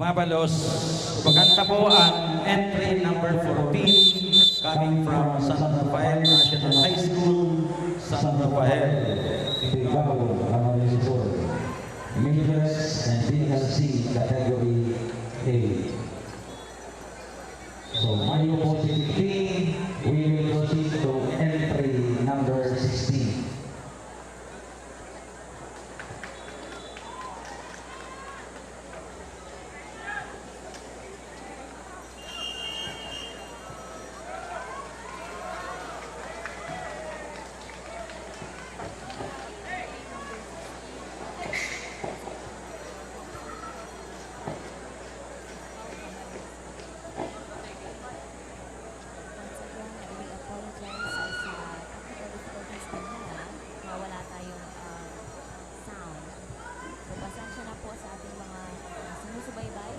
Mabalos, pagkanta po ang entry number 14 coming from San Rafael National High School, San Rafael. Tigaw, Camarines Sur. Midwest and DLC Category A. So, Mayo po 15, we will proceed to entry number 16.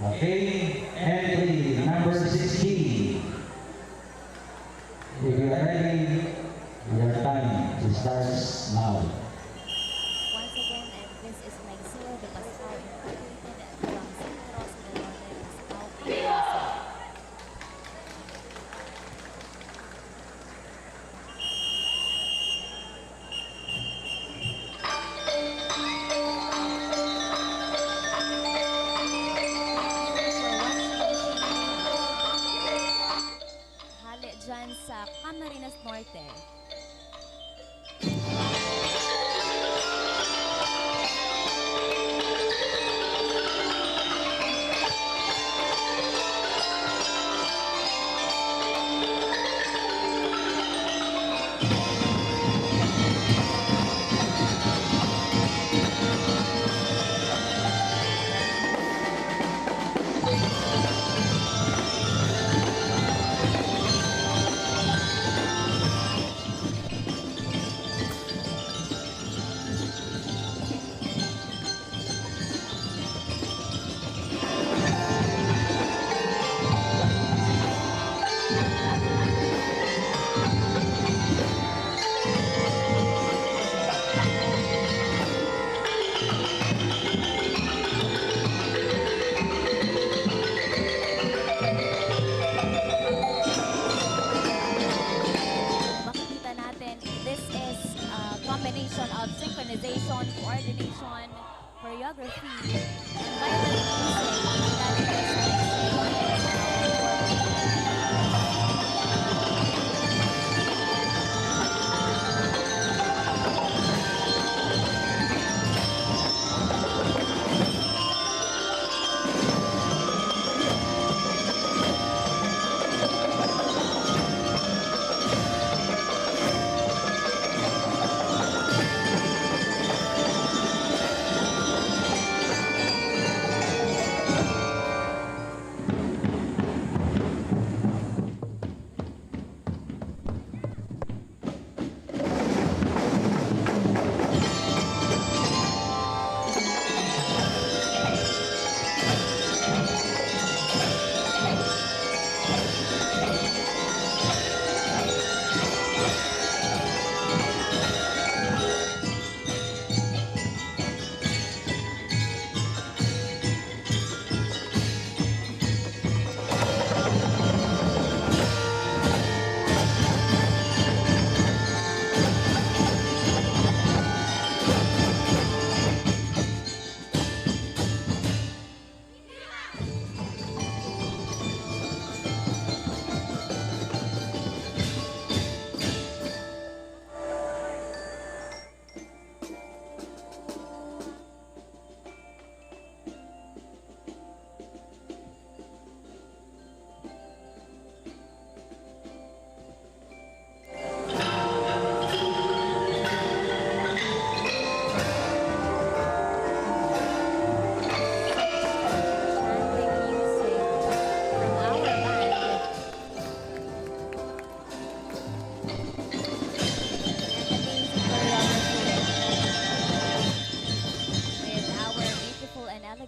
Okay, entry number 16. If you are ready, your time starts now. Once again, this is Naisilo de Pascal, incorporated from Santa Rosa del Norte, Pascal, Quezon. Dyan sa Camarines Norte. Of synchronization, coordination, choreography, and violin music that is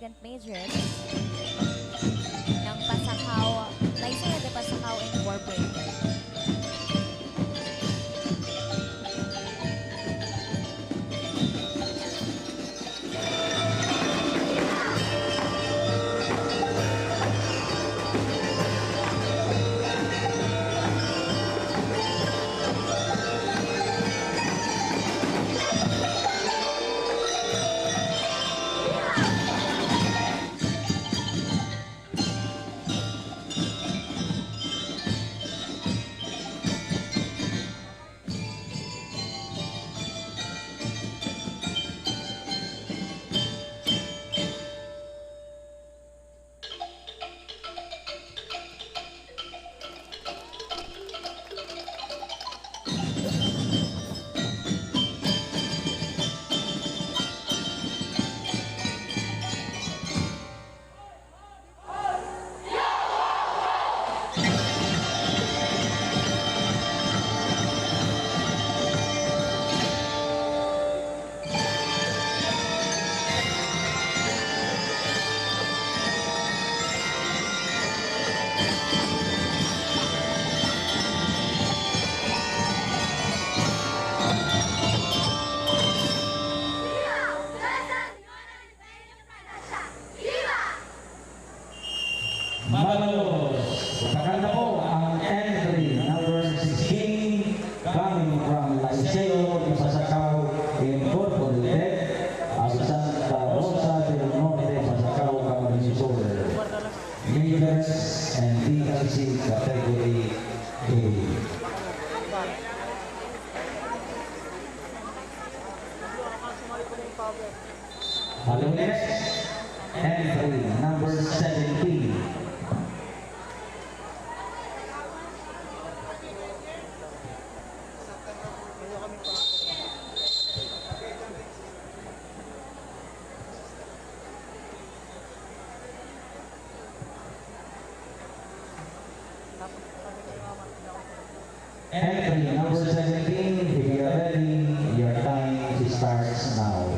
Sergeant Major ng Pasakaw, Laiseo de Pasakaw Incorporated. Malolos. Maganda po ang entry number 16 coming from Laiseo de Pasakaw Incorporated, Santa Rosa del Norte, Pasakaw, Camarines Sur. Majors and DLC category A. Hello, next. Entry number 17. Entry number 17, if you are ready, your time starts now.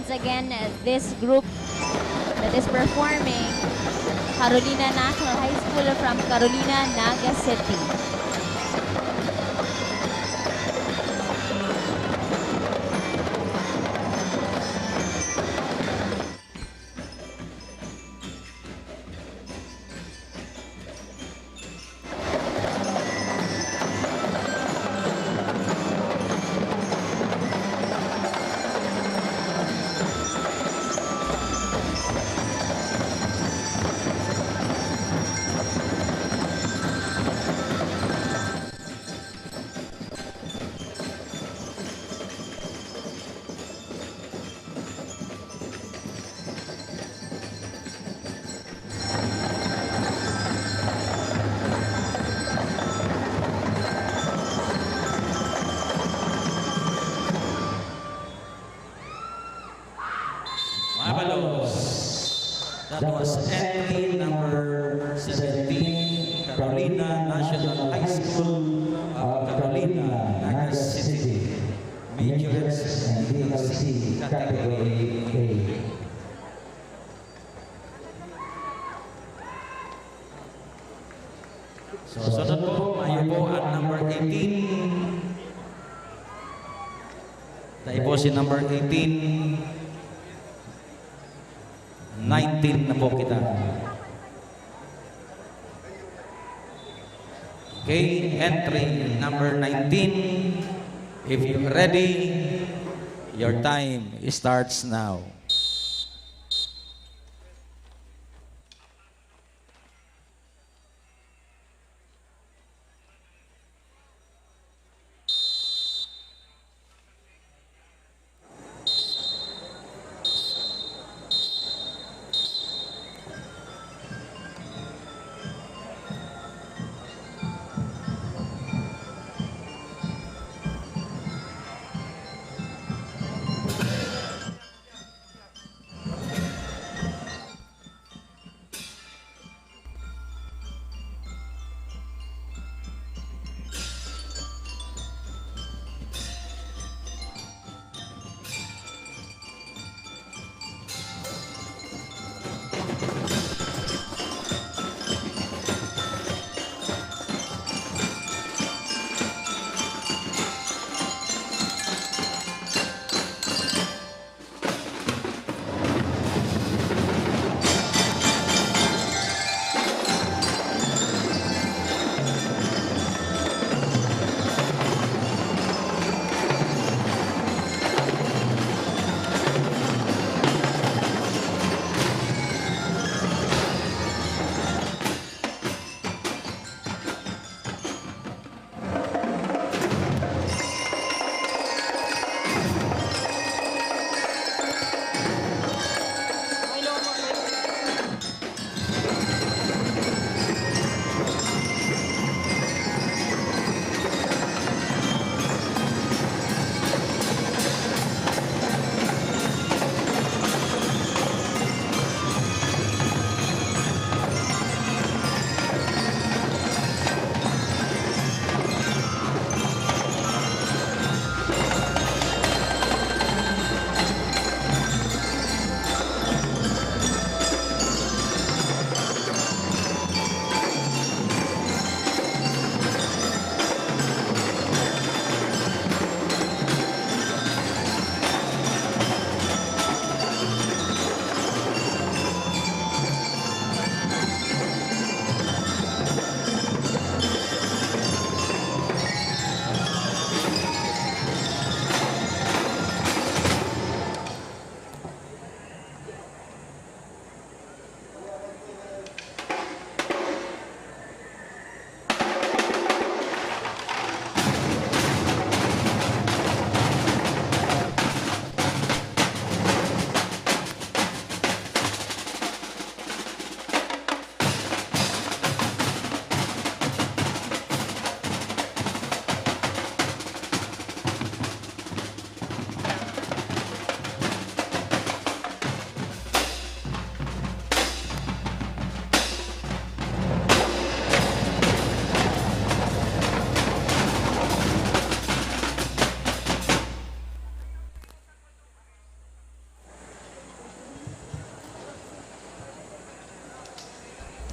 Once again, this group that is performing, Carolina National High School from Carolina, Naga City. Marvelous. That was entry number 17, Carolina National High School of Carolina, Naga City. Majors and DLC Category A. So, sunod po, tayo po ang number 18. Tayo po si number 18. 19 na po kita. Okay, entry number 19. If you're ready, your time starts now.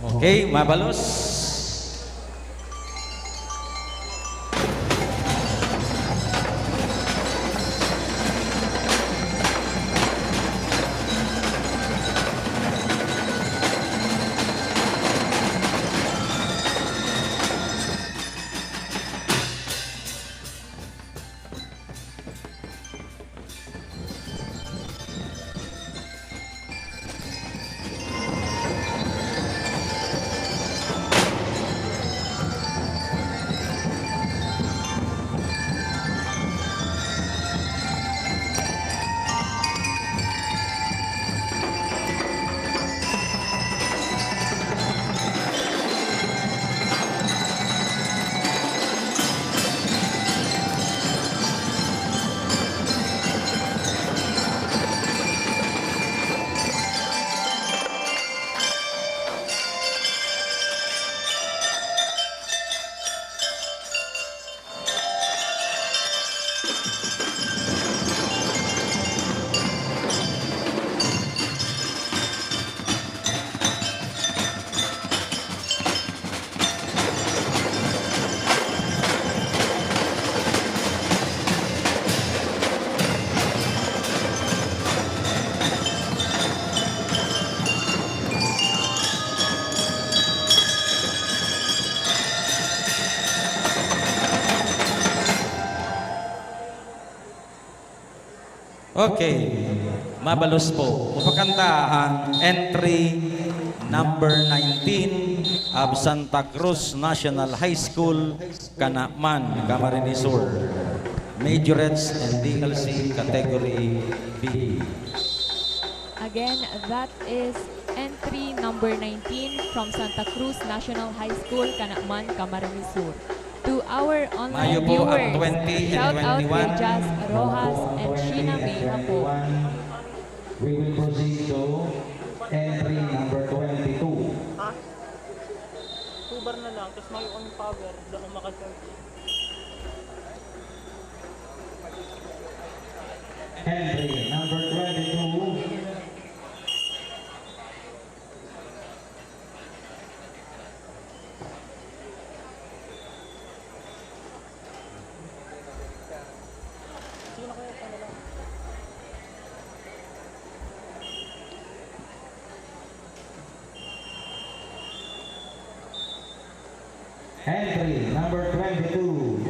Okay, mabalos. Okay, mabalos po. Upakanta ang entry number 19 of Santa Cruz National High School, Canaman, Camarines Sur. Majorettes and DLC category B. Again, that is entry number 19 from Santa Cruz National High School, Canaman, Camarines Sur. To our online Mayo po viewers, ang 20 and shout out kay 21. Jazz Rojas and Sheena May Hapo. We will proceed to entry number 22. Tubar na lang, tapos may on power, doon ako makasarge. Entry number 22. Sino kaya ito na lang? Entry number 22.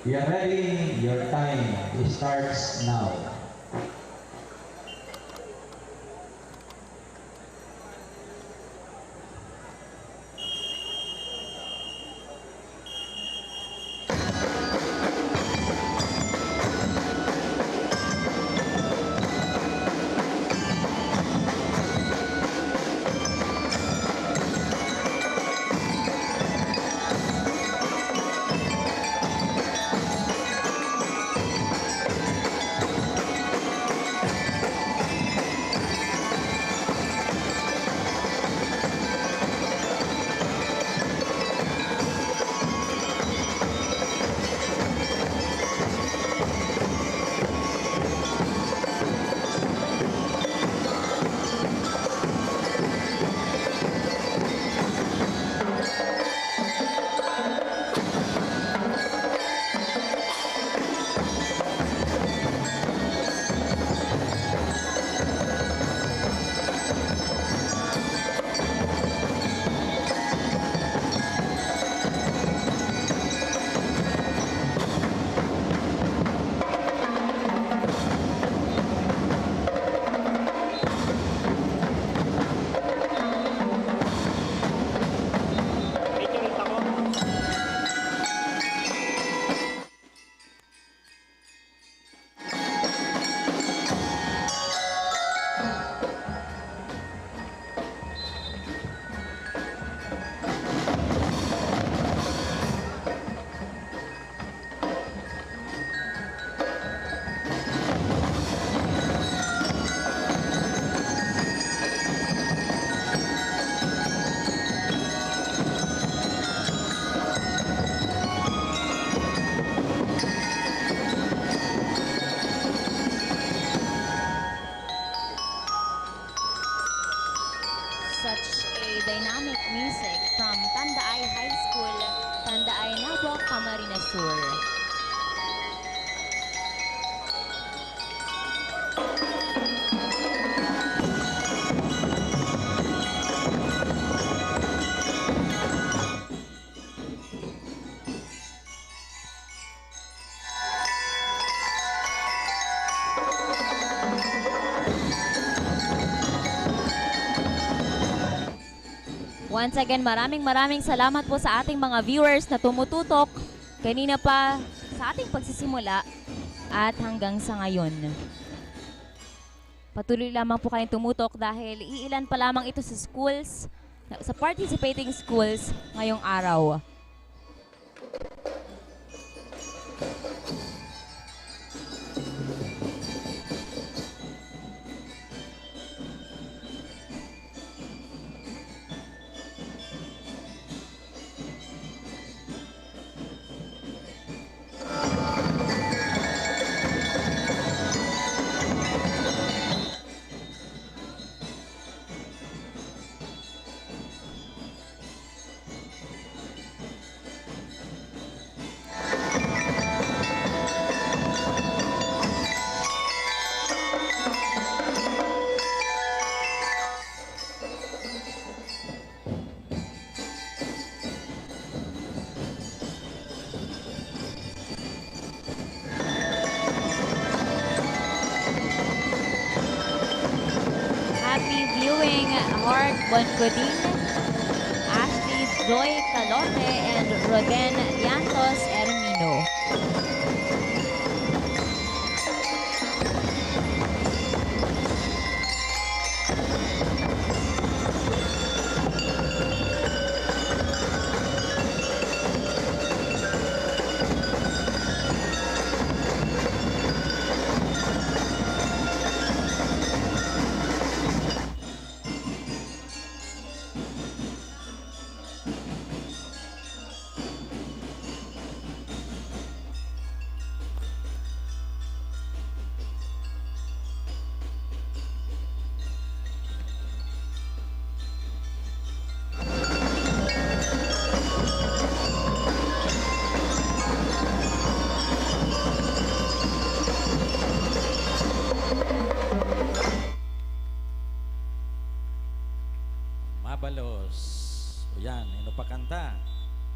You are ready? Your time starts now. Dynamic Music from Tandaay High School, Tandaay Nabo, Camarines Sur. Once again, maraming salamat po sa ating mga viewers na tumututok kanina pa sa ating pagsisimula at hanggang sa ngayon. Patuloy lamang po kayong tumutok dahil iilan pa lamang ito sa schools, sa participating schools ngayong araw. Happy viewing, Hart Bongodin, Ashley Joy Calote, and Roden Yantos Ermino. Mabalos. O yan, inupakanta.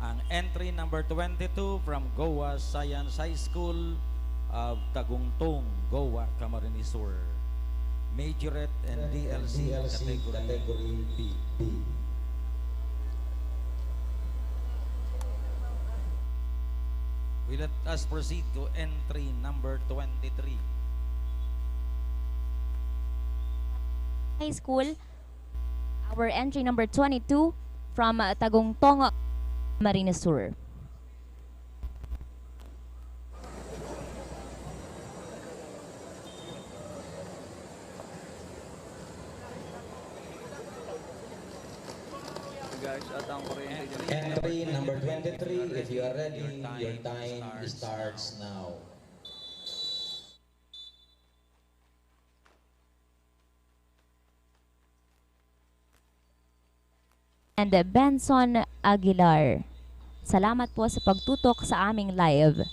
Ang entry number 22 from Goa Science High School of Tagungtong, Goa, Camarines Sur. Majorette and DLC, category B. Let us proceed to entry number 23. High School, our entry number 22 from Tagungtong, Camarines Sur. Guys, at ang kuryente dyan. Entry number 23, if you are ready, your time starts now. And Benson Aguilar. Salamat po sa pagtutok sa aming live.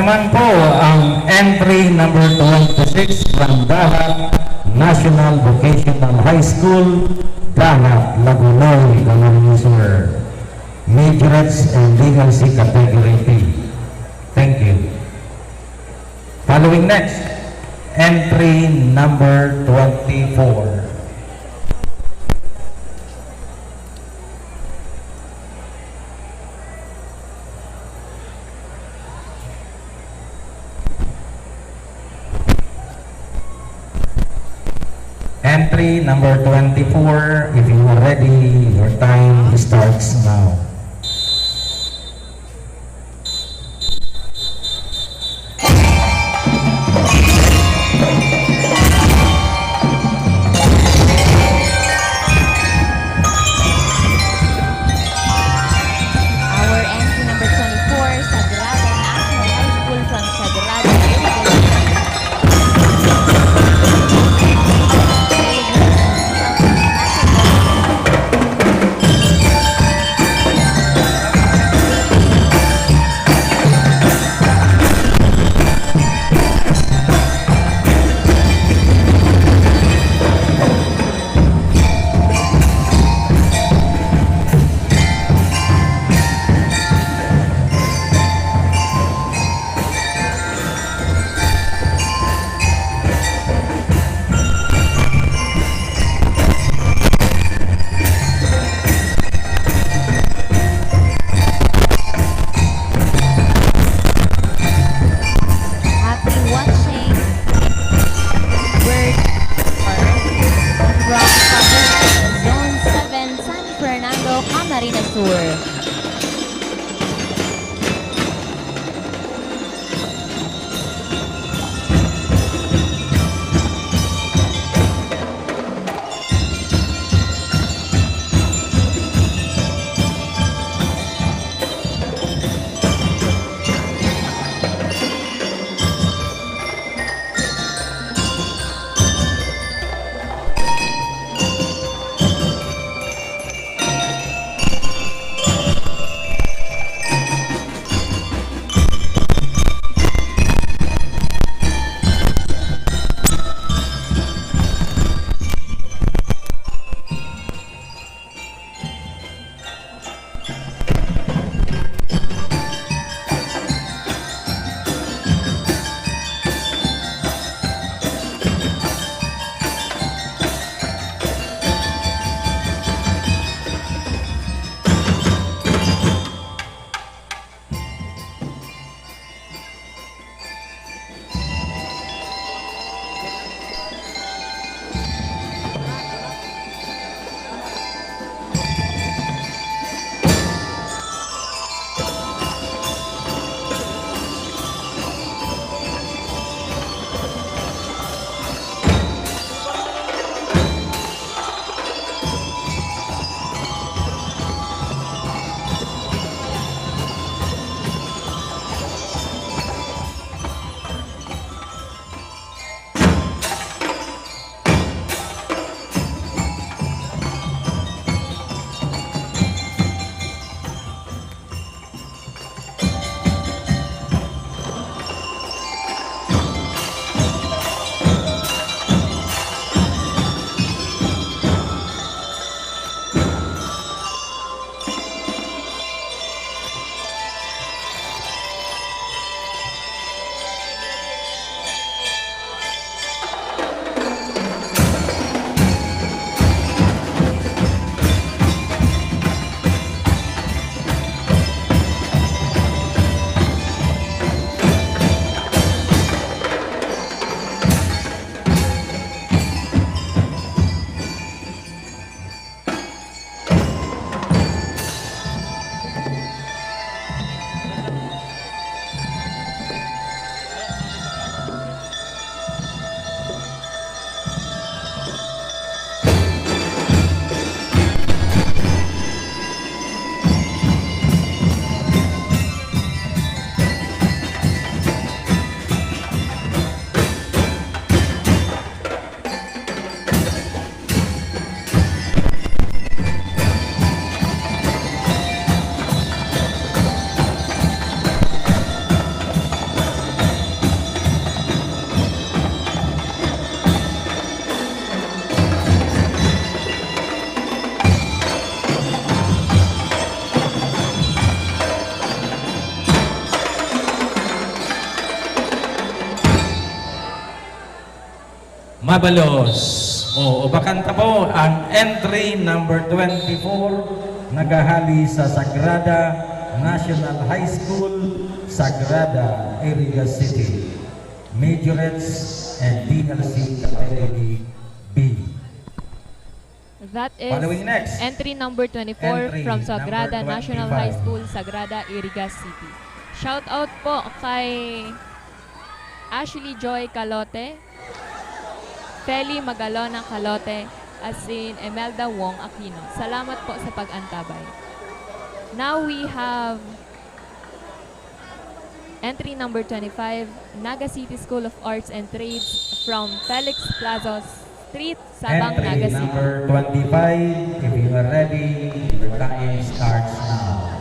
naman po ang entry number 26 from Dahat National Vocational High School, Dahat, Lagunoy, Camarines Sur. Majorates and Legal C Category P. Thank you. Following next, entry number 24. Entry number 24, if you are ready, your time starts now. Our entry number 24, Sagrada National High School from Sagrada, Philippines. Mabalos. O bakanta po ang entry number 24 nagahali sa Sagrada National High School, Sagrada, Iriga City. Majorettes and DLC category B. That is Following next. entry number 24 Entry from Sagrada number National 25. High School, Sagrada, Iriga City. Shout out po kay Ashley Joy Calote, Feli Magalona Calote, as in Emelda Wong Aquino. Salamat po sa pag-antabay. Now we have entry number 25, Naga City School of Arts and Trades from Felix Plaza Street, Sabang, Naga Entry City. number 25, if you are ready, your time starts now.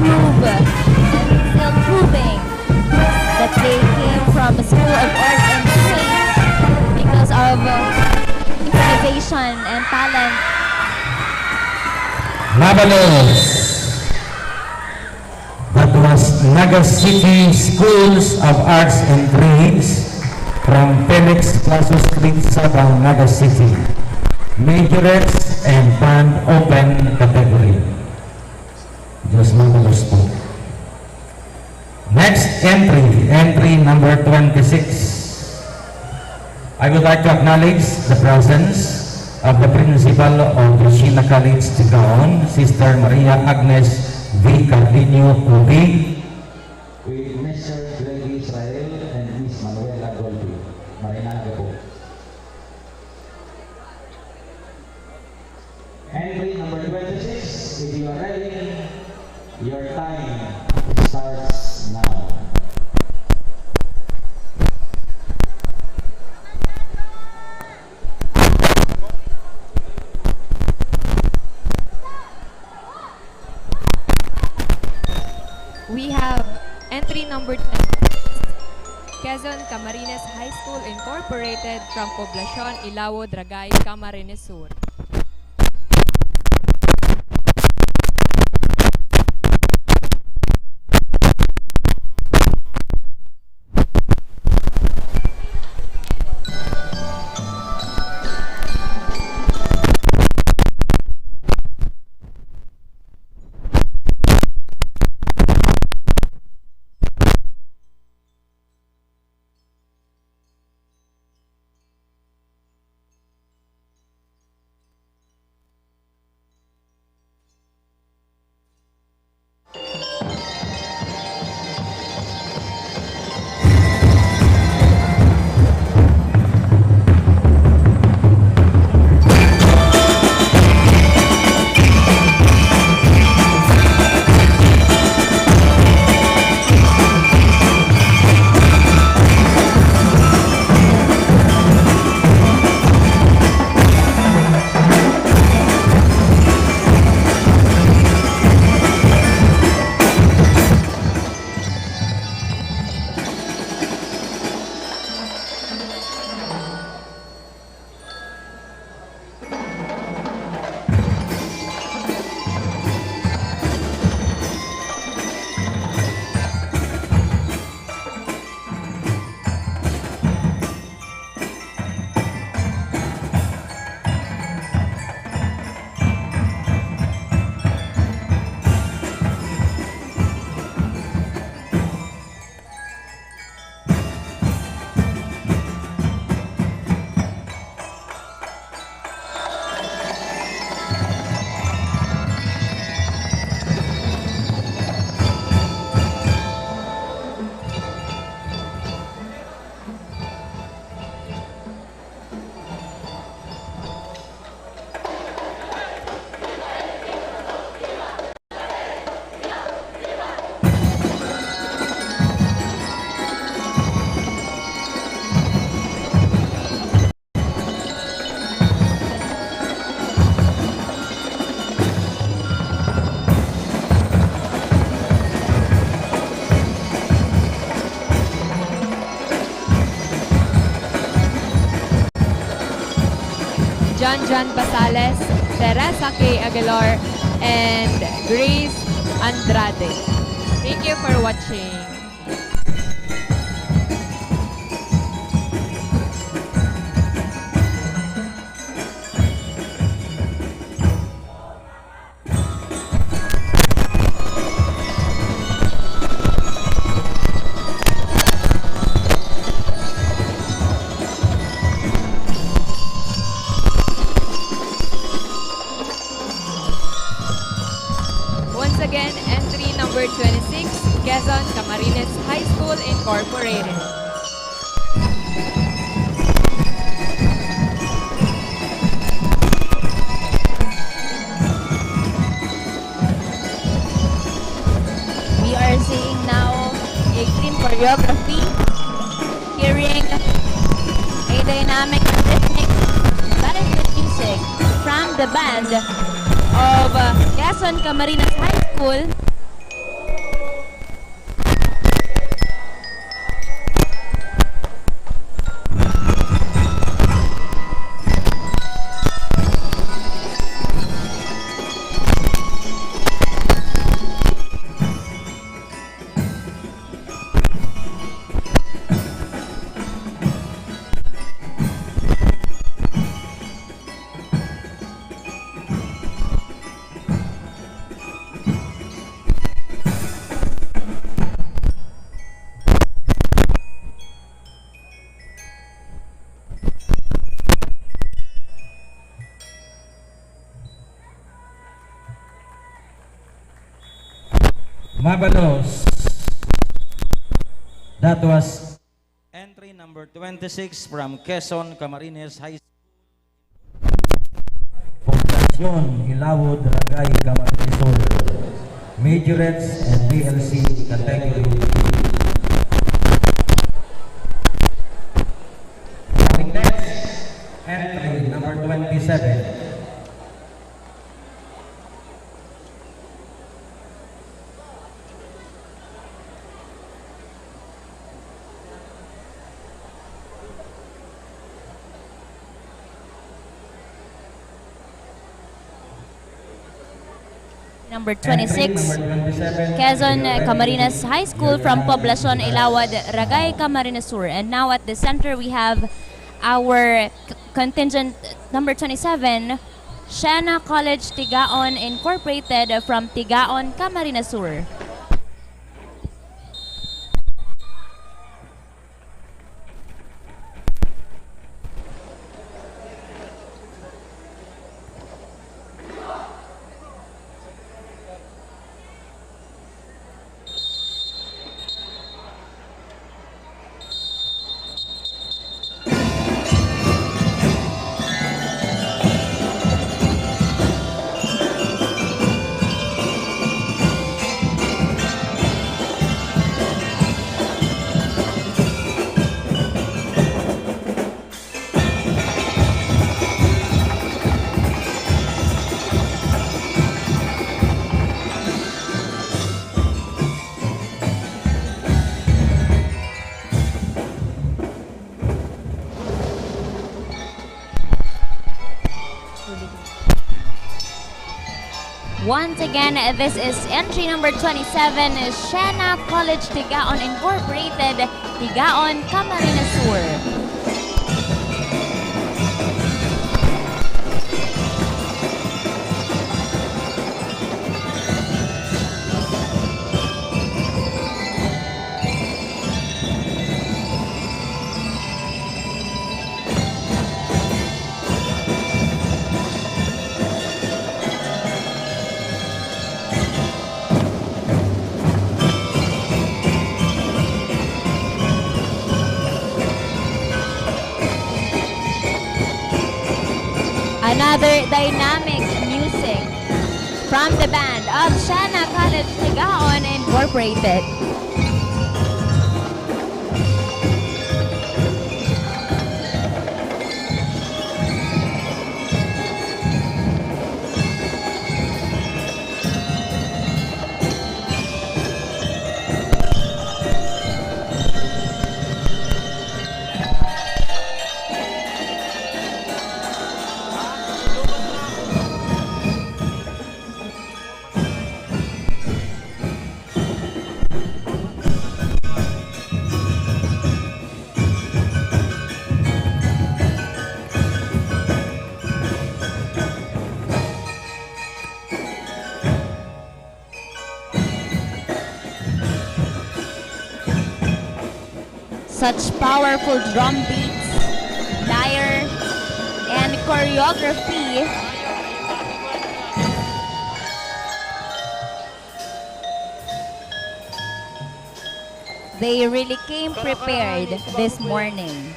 prove and still proving that they came from a school of art and science because of innovation and talent. Mabalos. That was Naga City Schools of Arts and Trades from Felix Plaza Street, Sabang, Naga City. Majorettes and band open category. Diyos mabalos po. Next entry number 26. I would like to acknowledge the presence of the principal of Regina College, Tigaon, Sister Maria Agnes V. Cardenio Ubi, with Mr. Greg Israel and Miss Manuela Golby. Marinada po. Entry number 26, if you are ready, your time starts now. We have entry number 10. Quezon Camarines High School Incorporated from Poblacion, Ilawo, Dragay, Camarines Sur. John Basales, Teresa K. Aguilar, and Grace Andrade. Thank you for watching. Once again, entry number 26, Quezon Camarines High School Incorporated. We are seeing now a clean choreography, hearing a dynamic and rhythmic live music from the band of Quezon Camarines High School Mabalos. That was Entry number 26 from Quezon Camarines High School. Fundación Ilawod Ragay Camarines Sur. Majorettes and DLC category. Coming next, entry number 27. Number Entry 26, number 27. Quezon Camarines High School from Poblacion Ilawad, Ragay, Camarines Sur. And now at the center we have our contingent number 27, Shana College Tigaon Incorporated from Tigaon, Camarines Sur. Once again, this is entry number 27, Shana College Tigaon Incorporated, Tigaon, Camarines Sur. Another dynamic music from the band of Shana College Tigaon Incorporated. Such powerful drum beats, lyre, and choreography. They really came prepared this morning.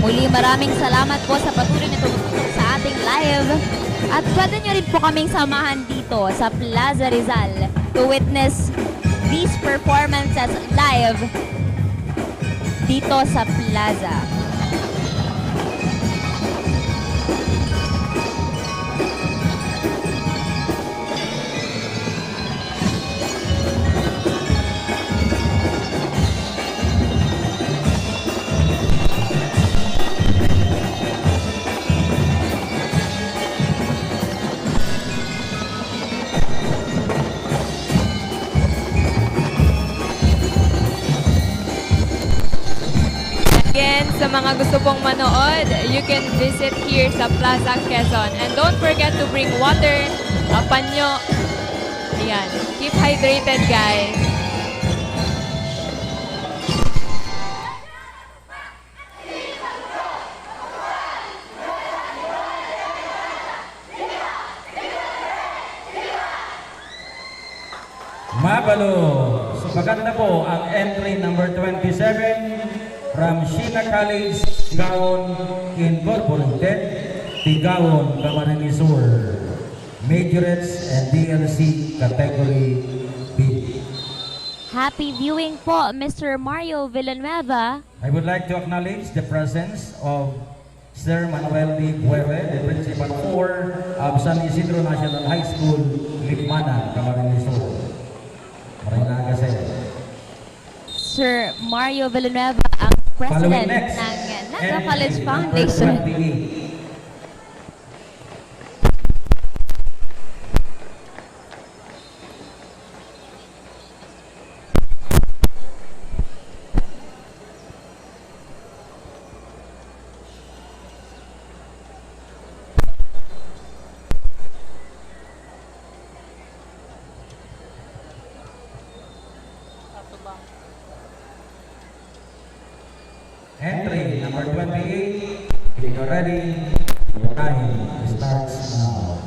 Muli maraming salamat po sa patuloy na tumutulong sa ating live. At pwede nyo rin po kaming samahan dito sa Plaza Rizal to witness these performances live dito sa Plaza. Again, sa mga gusto pong manood, you can visit here sa Plaza Quezon. And don't forget to bring water, panyo. Ayan. Keep hydrated, guys. Mabalo. So maganda po ang entry number 27 from Sheena College, Tigaon Incorporated, Tigaon, Camarines Sur. Majorettes and DLC Category B. Happy viewing po, Mr. Mario Villanueva. I would like to acknowledge the presence of Sir Manuel D. Guerre, the Principal 4 of San Isidro National High School, Likmana, Camarines Sur. Marinaga sa'yo. Sir Mario Villanueva, ang Following president next, ng Naga entry College number Foundation. 28. Entry number 28. If you're ready, your time starts now.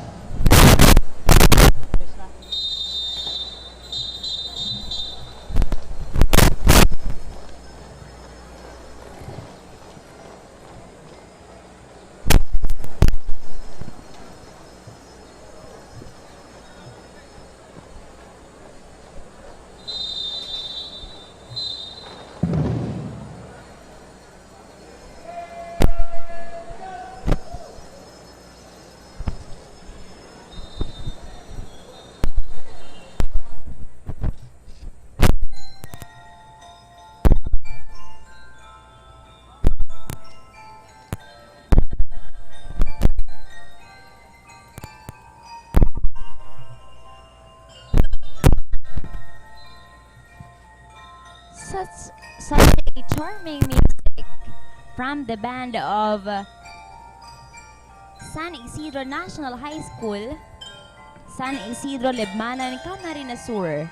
Such a charming music from the band of San Isidro National High School, San Isidro Libmanan, Camarines Sur.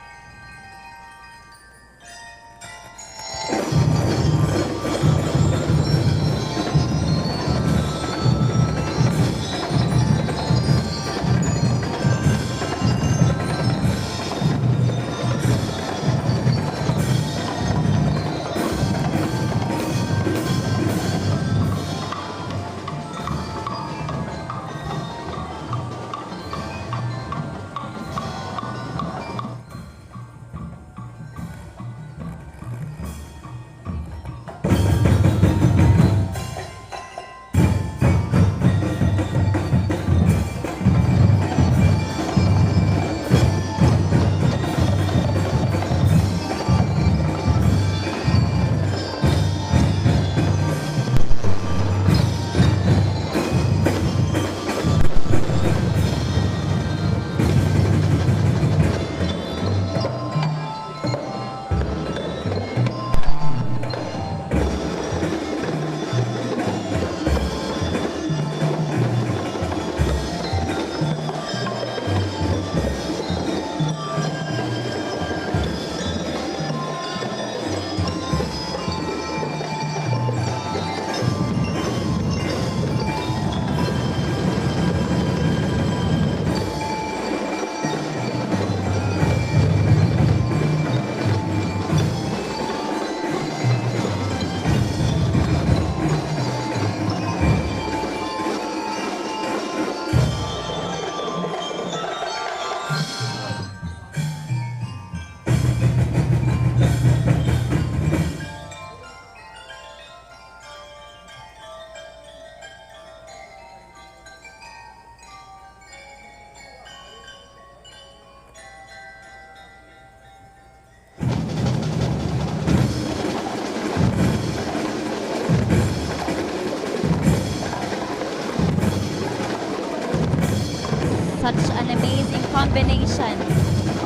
amazing combination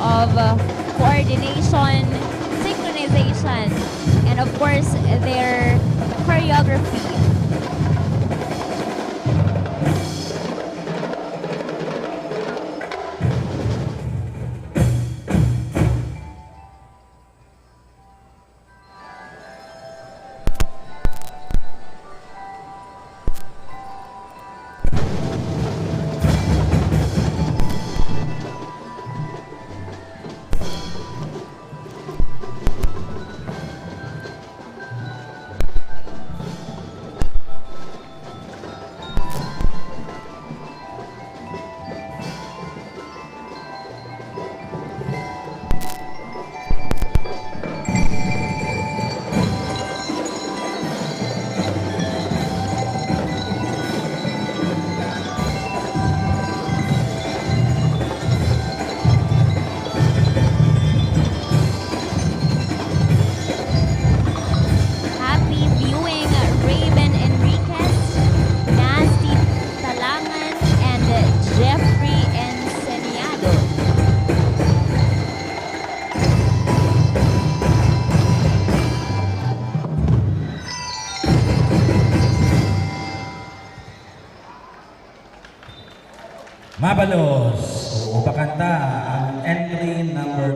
of coordination, synchronization, and of course, their choreography. Happy viewing, Raven Enriquez, Nasty Talangan, and Jeffrey Enceniado. Mabalos, upakanta ang entry number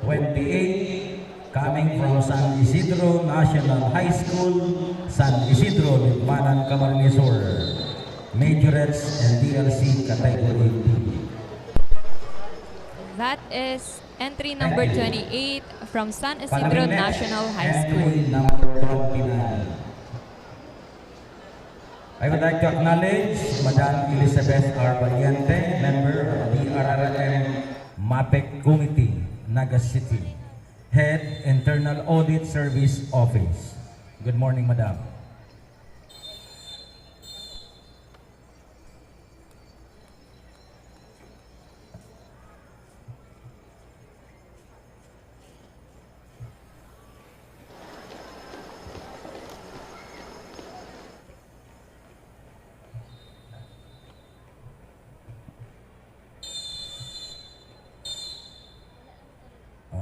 28 coming from San Isidro National High School, San Isidro, Lipanan, Camarines Sur. Majorettes and DRC Category B. That is entry number 28 from San Isidro Following next, National High School. Entry number 29. I would like to acknowledge Madam Elizabeth R. Valiente, member of the RRM MAPEC Committee, Naga City, Head Internal Audit Service Office. Good morning, Madam.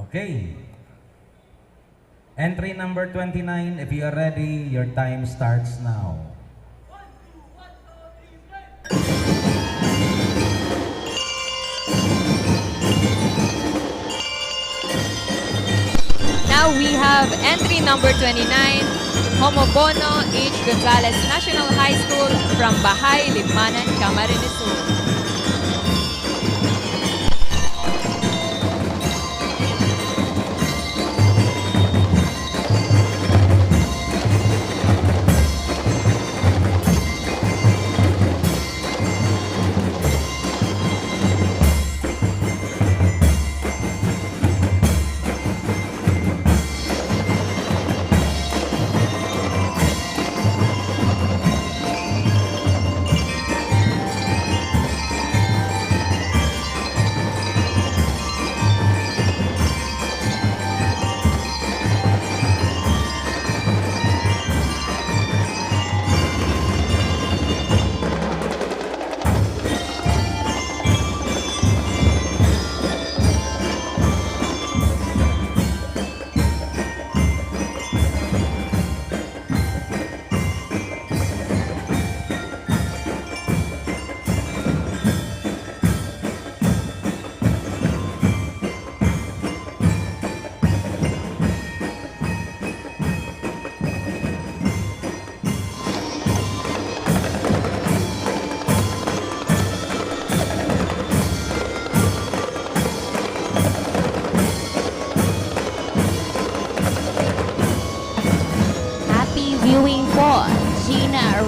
Okay. Entry number 29, if you are ready, your time starts now. Now we have entry number 29, Homobono H. Gonzalez National High School from Bahay, Lipanan, Camarines Sur.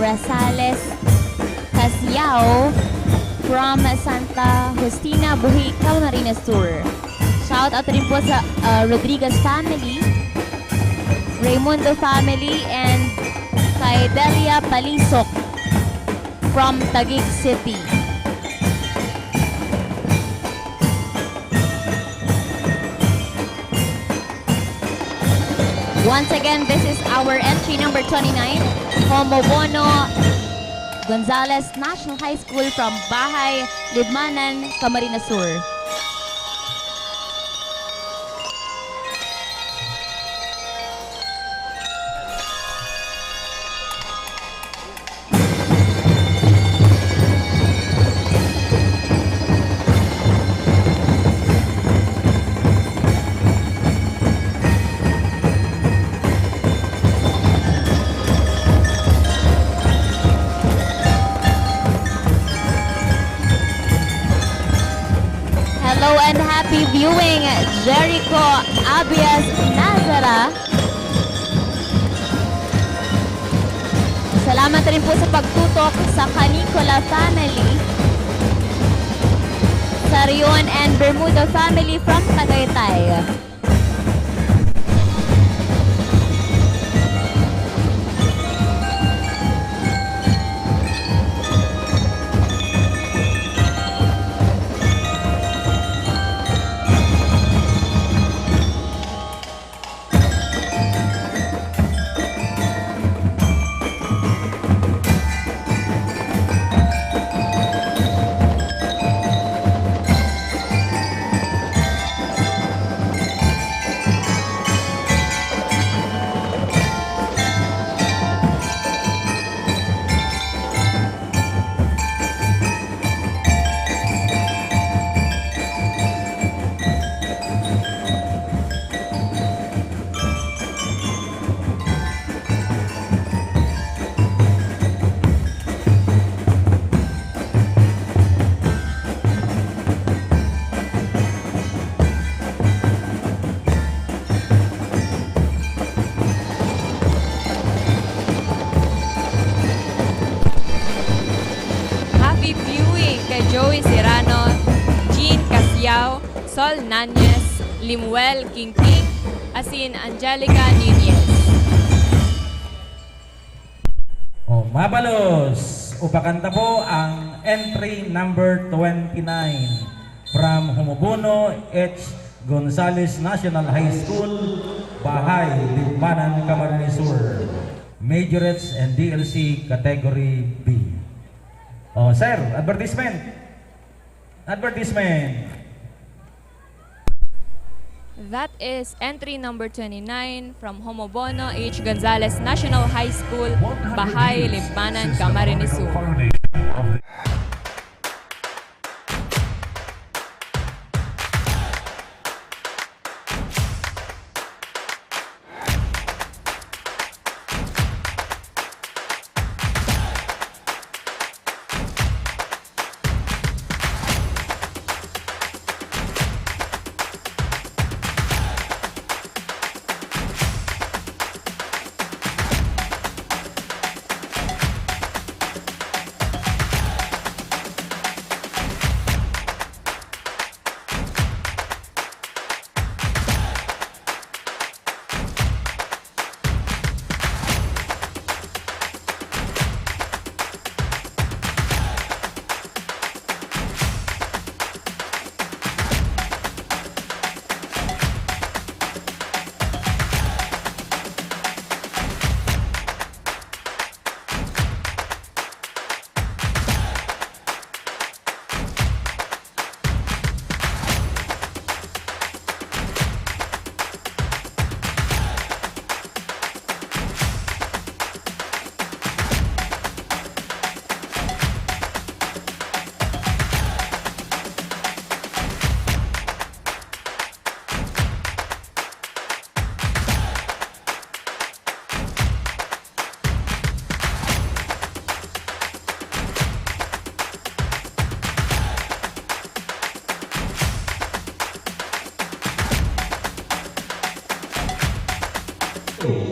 Rosales Casiao from Santa Justina, Buhi, Camarines Sur. Shout out rin po sa Rodriguez family, Raimundo family, and kay Delia Palisok from Taguig City. Once again, this is our entry number 29, Homobono Gonzales National High School from Bahay, Libmanan, Camarines Sur. Hello and happy viewing, Jericho Abias Nazara. Salamat rin po sa pagtutok sa Canicola family, Sarion and Bermuda family from Tagaytay. Happy viewing kay Joey Serrano, Jean Casiao, Sol Nanyes, Limuel Kingking, asin Angelica Nunez. O, mabalos! Upakanta po ang entry number 29 from Humubono H. Gonzales National High School, Bahay, Libmanan, Camarines Sur. Majorettes and DLC Category B. Oh, sir, advertisement. Advertisement. That is entry number 29 from Homobono H. Gonzales National High School, Bahay, Libmanan, Camarines Sur.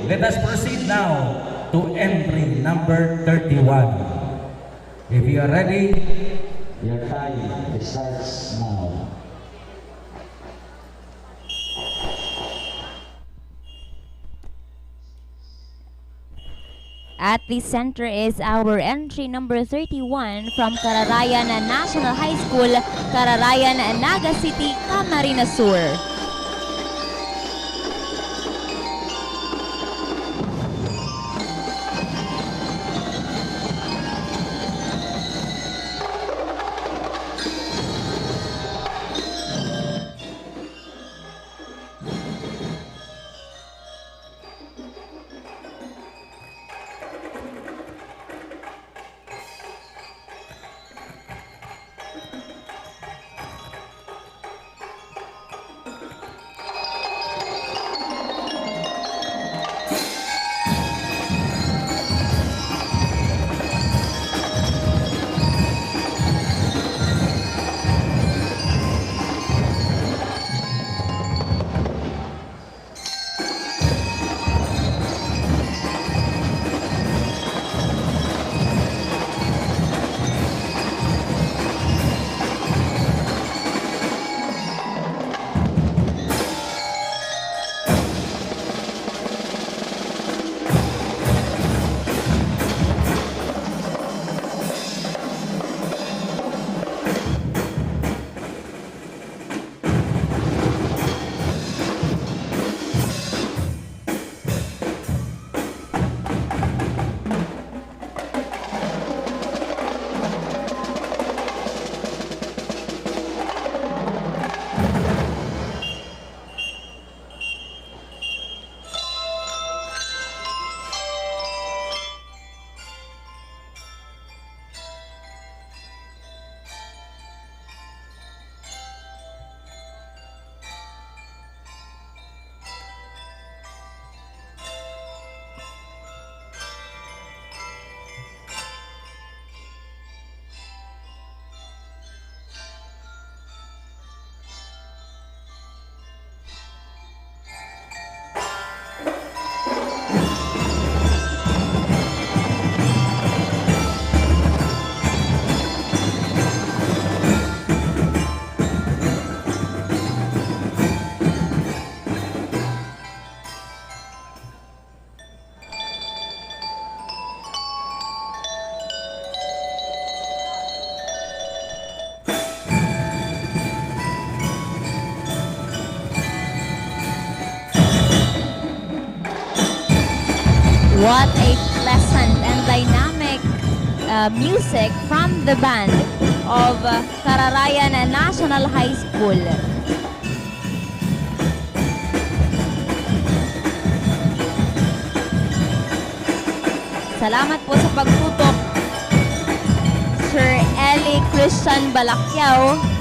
Let us proceed now to entry number 31. If you are ready, your time starts now. At the center is our entry number 31 from Cararayan National High School, Cararayan, Naga City, Camarines Sur. What a pleasant and dynamic music from the band of Kararayan National High School. Salamat po sa pagtutok, Sir Eli Christian Balakyaw.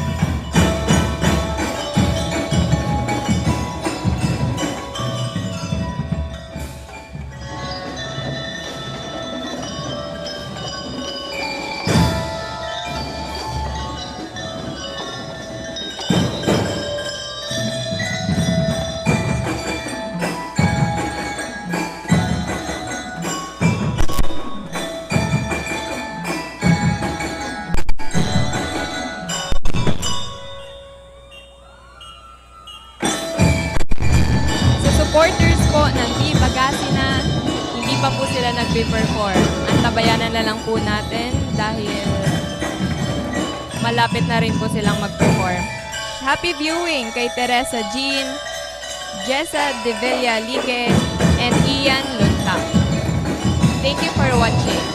Supporters po ng Team Bagasina, hindi pa po sila nagpe-perform. Antabayanan na lang po natin dahil malapit na rin po silang mag-perform. Happy viewing kay Teresa Jean, Jessa De Villa Ligue, and Ian Lunta. Thank you for watching.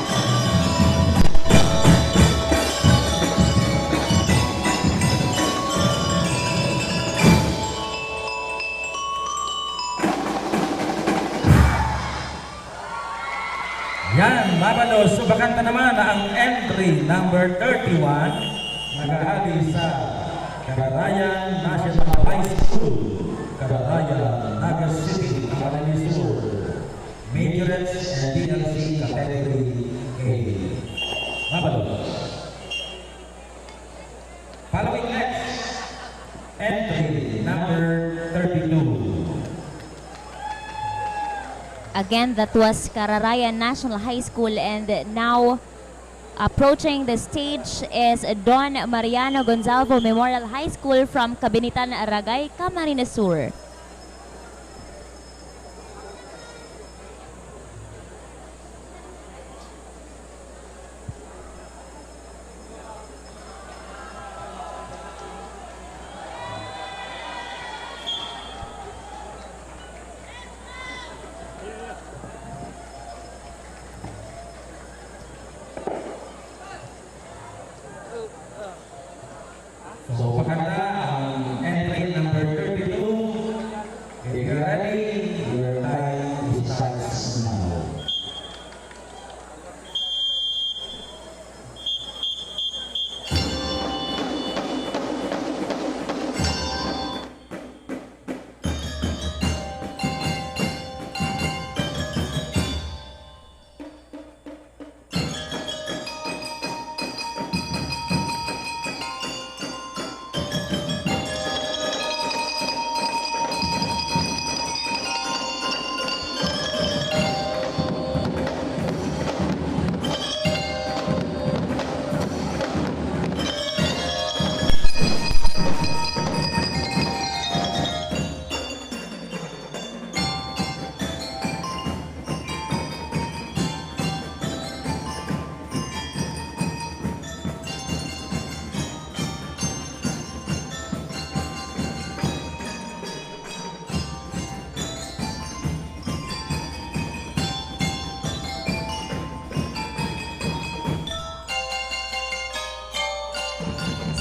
Yan, Mabalo, subakanta naman ang entry number 31, nag-ahali sa Kararayan National High School, Kararayan, Naga City, Camarines Sur, Majorette and DLC Category A. Mabalo. Following next, entry number 32. Again, that was Kararayan National High School, and now approaching the stage is Don Mariano Gonzalvo Memorial High School from Cabinitan, Aragay, Camarines Sur. So, pakanta ang entry number 32. If you're ready, your time starts now.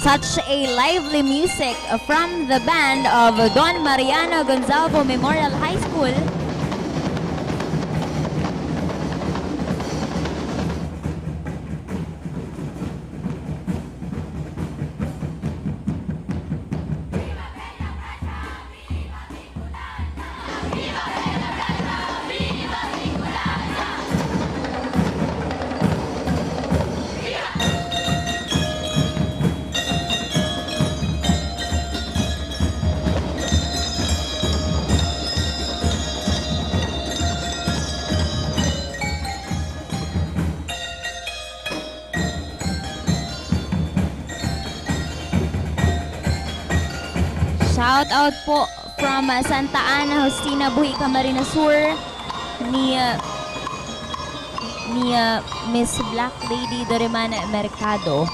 Such a lively music from the band of Don Mariano Gonzalvo Memorial High School. Shout out po from Santa Ana, Justina Buhi, Camarines Sur, ni Miss Black Lady Doreman Mercado.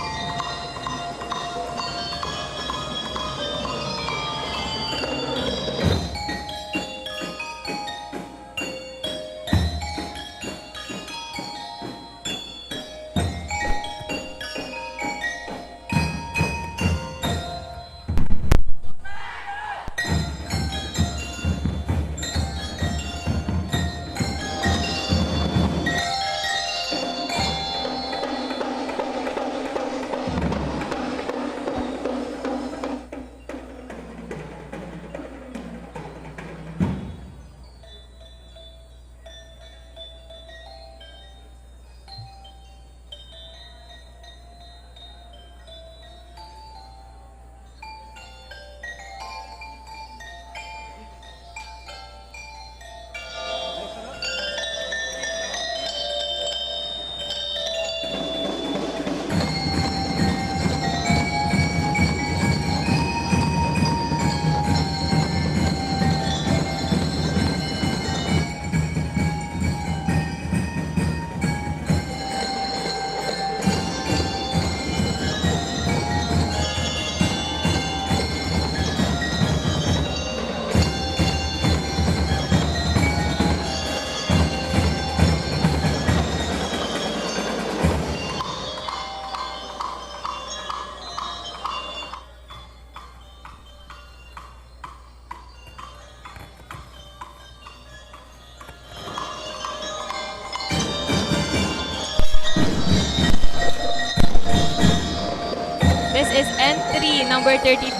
Entry number 32,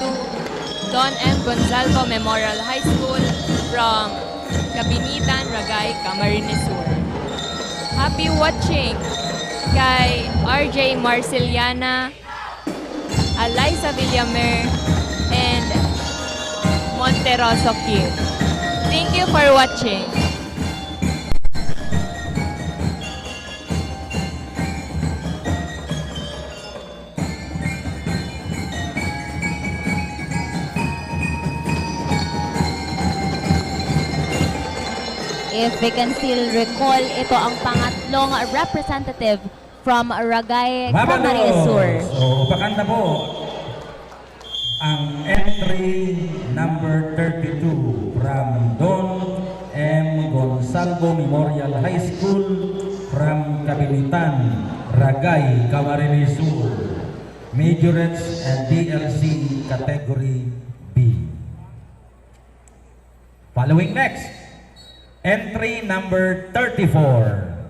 Don M. Gonzalvo Memorial High School from Cabinitan, Ragay, Camarines Sur. Happy watching kay RJ Marceliana, Eliza Villamer, and Monteroso Kim. Thank you for watching. If we can still recall, ito ang pangatlong representative from Ragay, Camarines Sur. So, pakanta po ang entry number 32 from Don M. Gonzalvo Memorial High School from Cabinitan, Ragay, Camarines Sur. Majorettes and DLC Category B. Following next, entry number 34.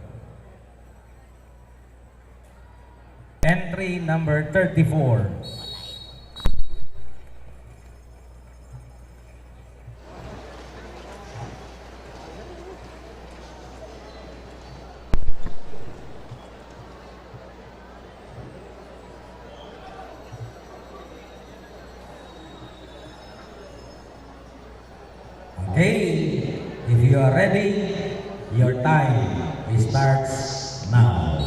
Entry number 34. Okay, if you are ready, your time starts now.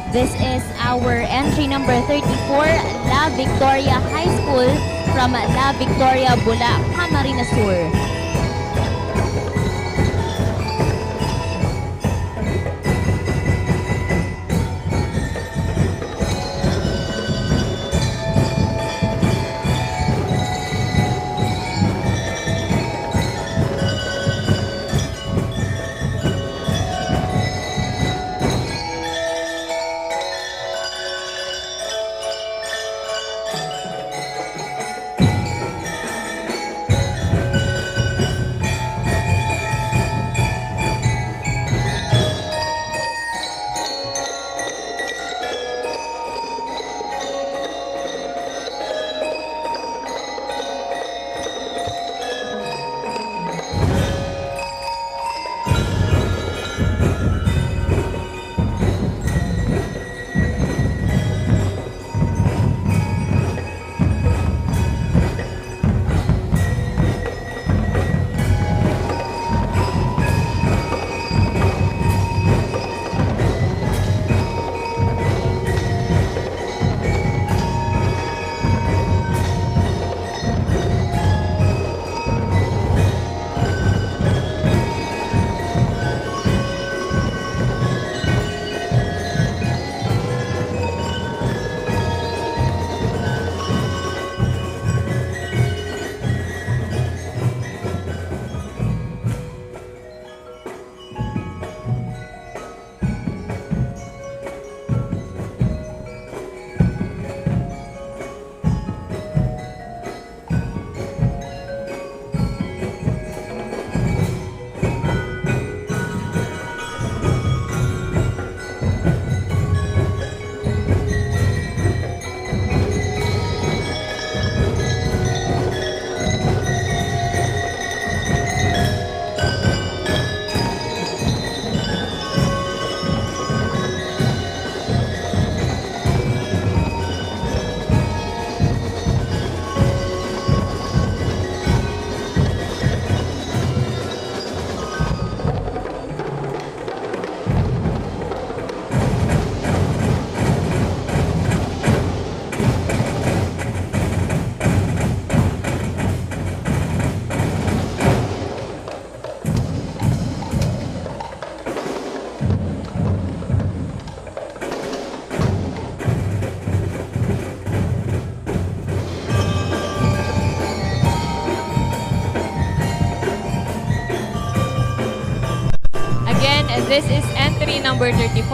This is our entry number 34, La Victoria High School from La Victoria, Bula, Camarines Sur. This is entry number 34,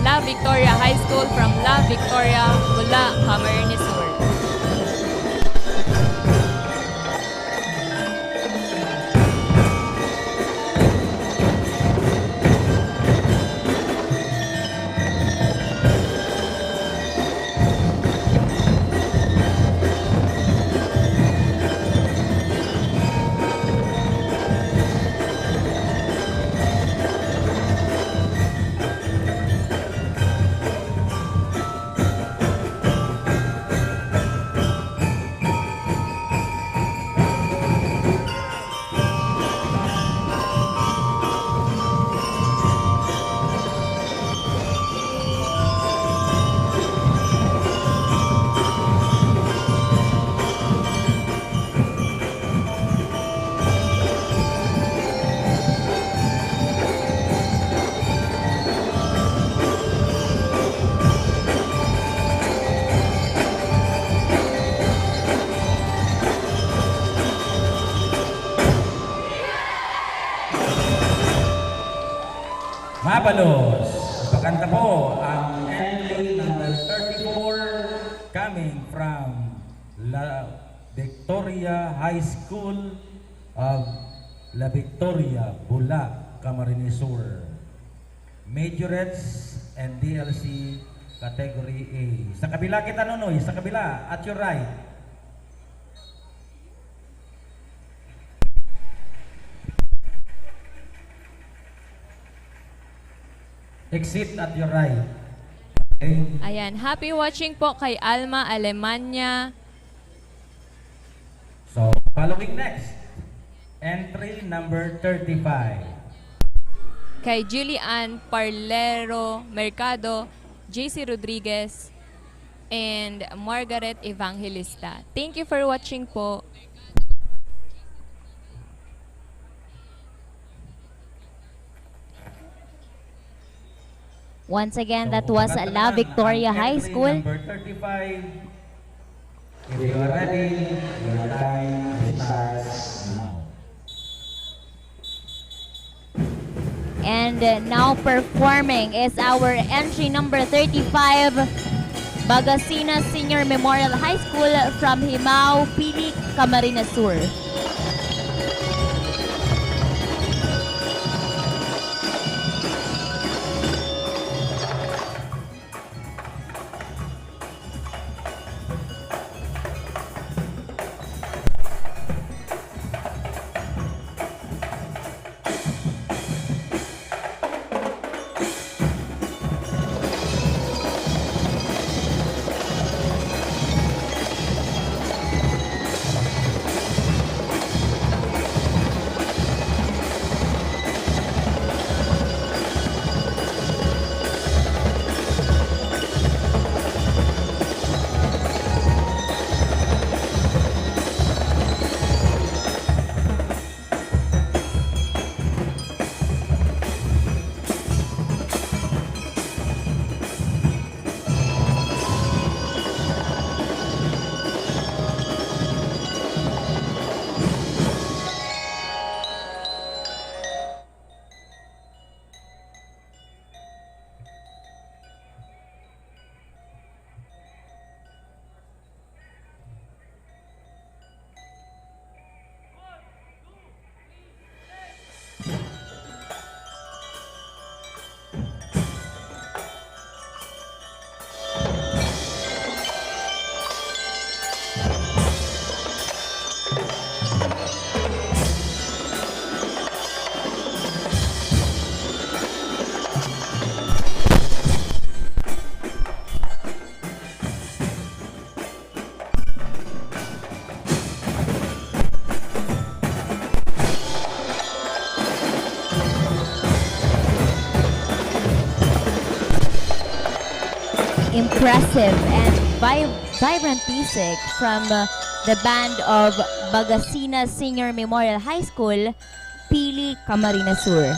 La Victoria High School from La Victoria, Bula, Camarines Sur. Mabalos, ipakanta po ang entry number 34 coming from La Victoria High School of La Victoria, Bula, Camarines Sur. Majorettes and DLC Category A. Sa kabila kita, Nonoy, sa kabila, at your right. Exit at your right. Okay. Ayan, happy watching po kay Alma Alemania. So, following next, entry number 35. Kay Julian Parlero Mercado, JC Rodriguez, and Margaret Evangelista. Thank you for watching po. Once again, that So, was pakanta La naman Victoria ang High entry School. number 35. If you are ready, your time starts now. And now performing is our entry number 35, Bagasina Senior Memorial High School from Himao, Pili, Camarines Sur. Impressive and vibrant music from the band of Bagasina Senior Memorial High School, Pili, Camarines Sur.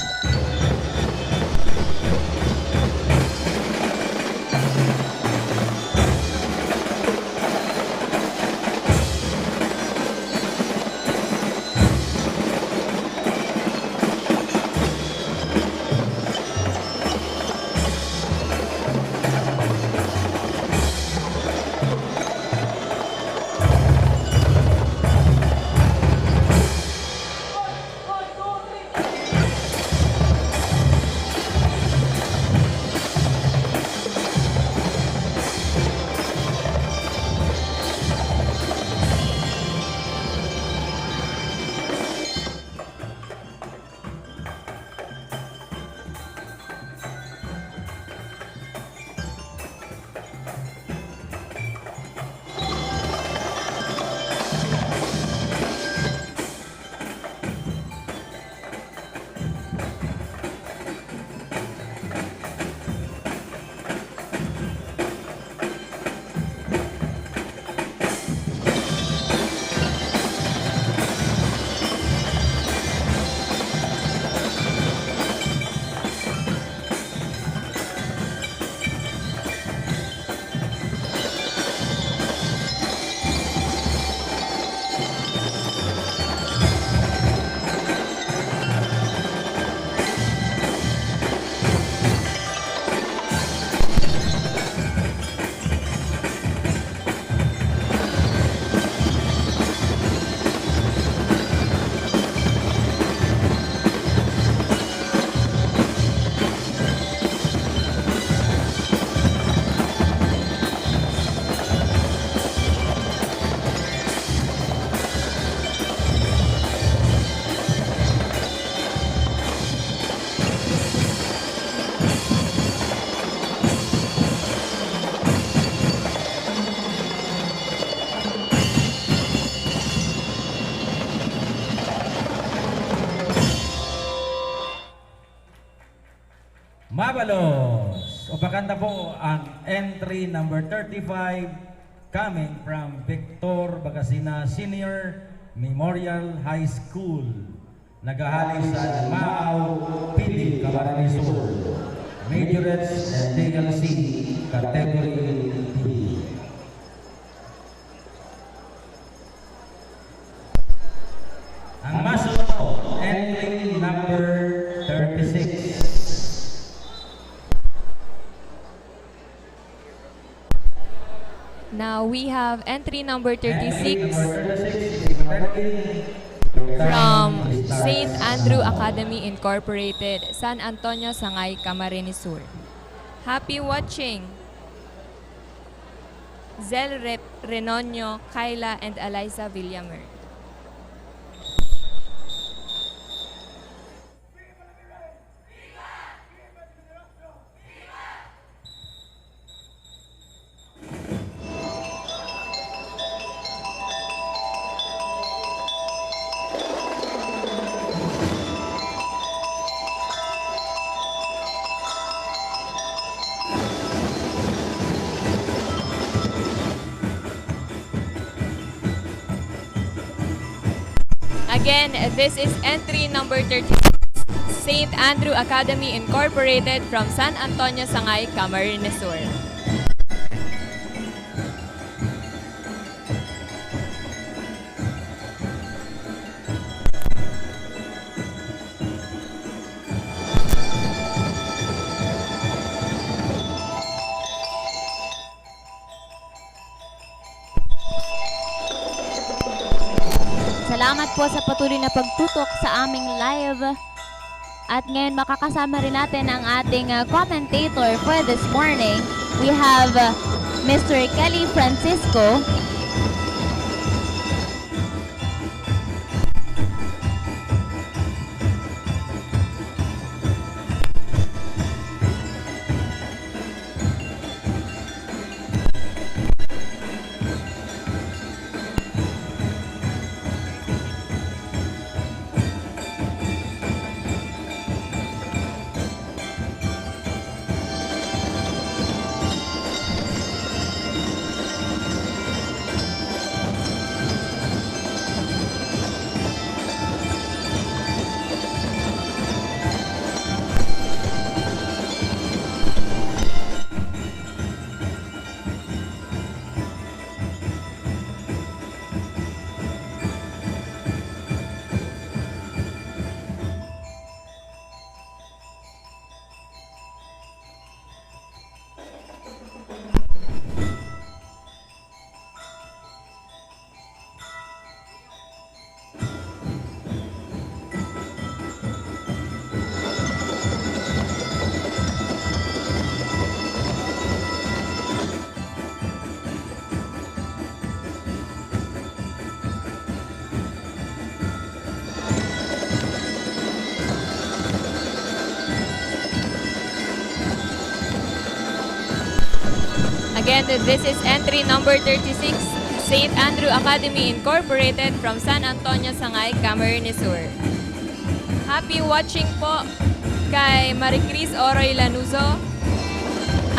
Dabalos. Upakanta po ang entry number 35 coming from Victor Bagasina Senior Memorial High School. Nagahali sa Maaw, Pili, Camarines Sur. Majorettes and TLC, Category B. Ang masunod po, entry number 36. Now we have entry number Entry 36 number 36, from St. Andrew Academy Incorporated, San Antonio, Sangay, Camarines Sur. Happy watching! Zel Renonio, Kyla, and Eliza Villamer. Again, this is entry number 36, St. Andrew Academy Incorporated from San Antonio, Sangay, Camarines Sur. Salamat po sa patuloy na pagtutok sa aming live. At ngayon makakasama rin natin ang ating commentator for this morning. We have Mr. Kelly Francisco. Again, this is entry number 36, St. Andrew Academy Incorporated from San Antonio, Sangay, Camarines Sur. Happy watching po kay Maricris Oroy Lanuzo,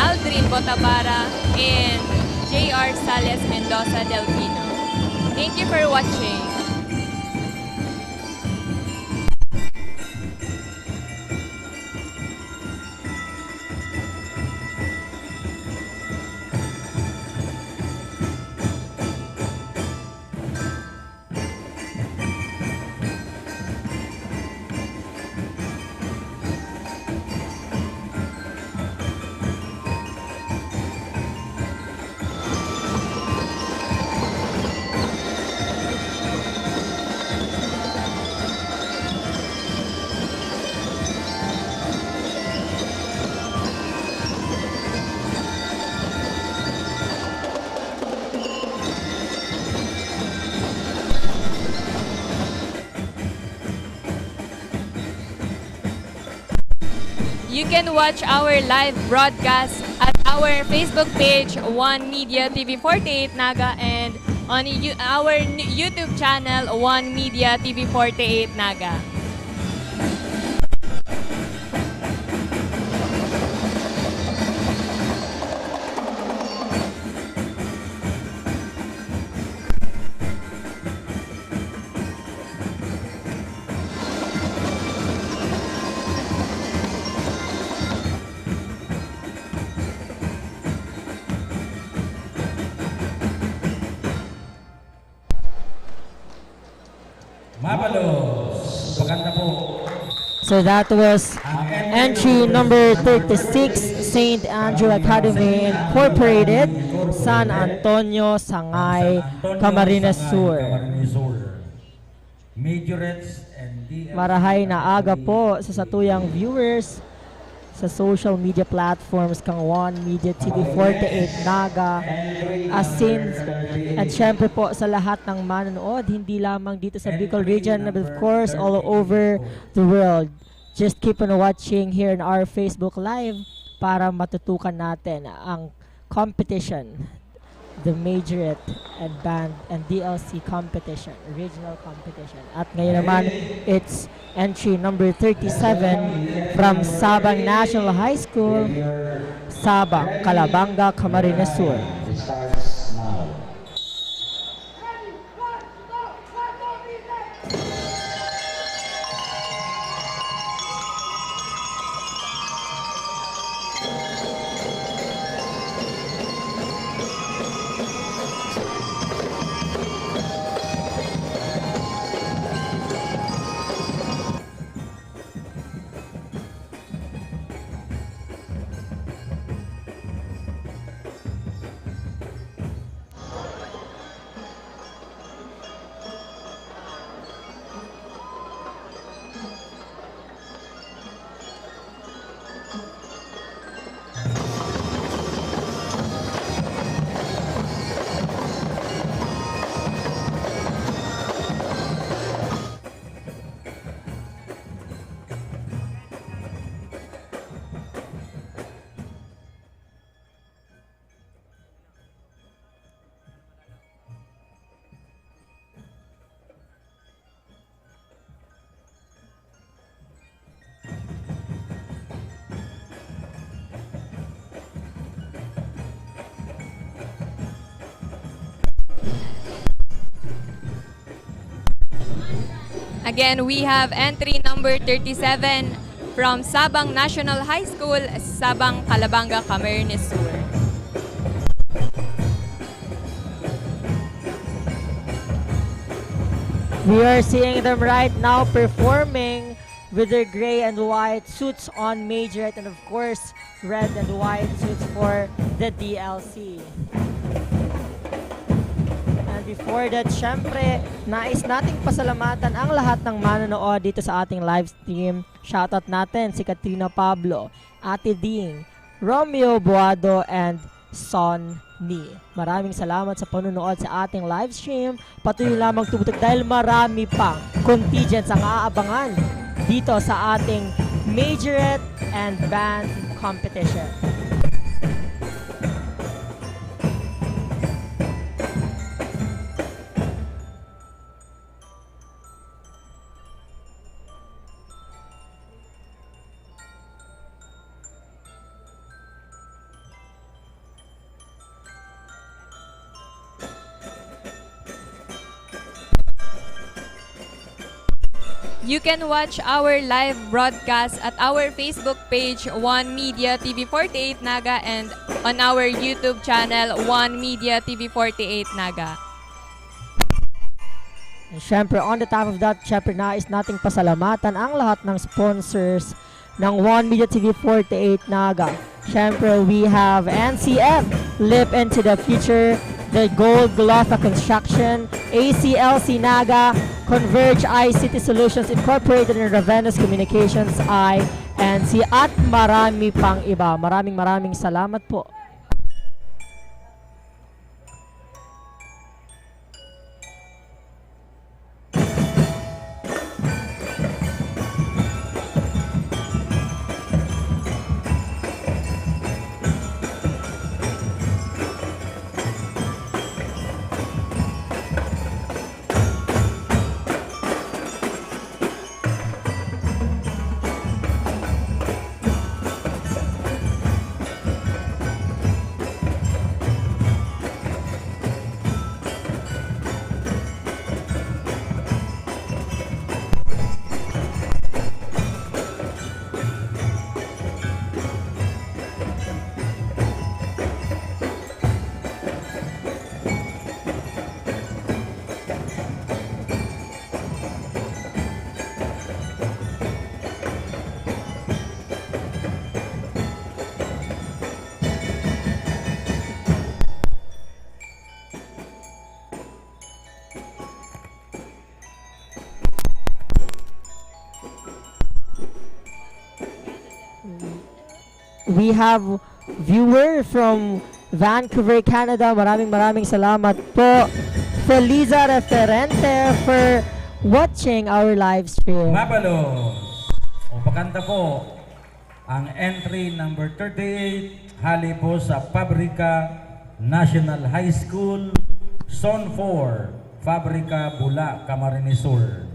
Aldrin Botabara, and J.R. Sales Mendoza Delfino. Thank you for watching. You can watch our live broadcast at our Facebook page, One Media TV 48 Naga, and on our YouTube channel, One Media TV 48 Naga. Mabalos. Maganda po. So that was entry number 36, St. Andrew Academy Incorporated, San Antonio, Sangay, Camarines Sur. Majorettes and DLC. Marahay na aga po sa satuyang viewers sa social media platforms kang One Media TV 48 Naga, Asin, at syempre po sa lahat ng manonood, hindi lamang dito sa Bicol region, but of course all over the world. Just keep on watching here in our Facebook Live para matutukan natin ang competition, the majorette and band and DLC competition, regional competition. At ngayon naman, it's entry number 37 from Sabang National High School, Sabang, Calabanga, Camarines Sur. Again, we have entry number 37 from Sabang National High School, Sabang, Calabanga, Camarines Sur. We are seeing them right now performing with their gray and white suits on majorette and of course red and white suits for the DLC. And before that, syempre, nais nating pasalamatan ang lahat ng manonood dito sa ating live stream. Shoutout natin si Katrina Pablo, Ate Ding, Romeo Buado, and Son Ni. Maraming salamat sa panonood sa ating live stream. Patuloy lamang tumutok dahil marami pang contingents ang aabangan dito sa ating majorette and band competition. You can watch our live broadcast at our Facebook page, One Media TV 48 Naga, and on our YouTube channel, One Media TV 48 Naga. And syempre, on the top of that, syempre nais nating pasalamatan ang lahat ng sponsors ng One Media TV 48 Naga. Syempre, we have NCF, Live Into the Future, the Gold Glofa Construction, ACLC Naga, Converge ICT Solutions Incorporated, and Ravenous Communications INC, at marami pang iba. Maraming salamat po. we have viewer from Vancouver, Canada. Maraming salamat po, Feliza Referente, for watching our live stream. Mabalo. O pakanta po ang entry number 38, hali po sa Pabrika National High School, Zone 4, Fabrica, Bula, Camarines Sur.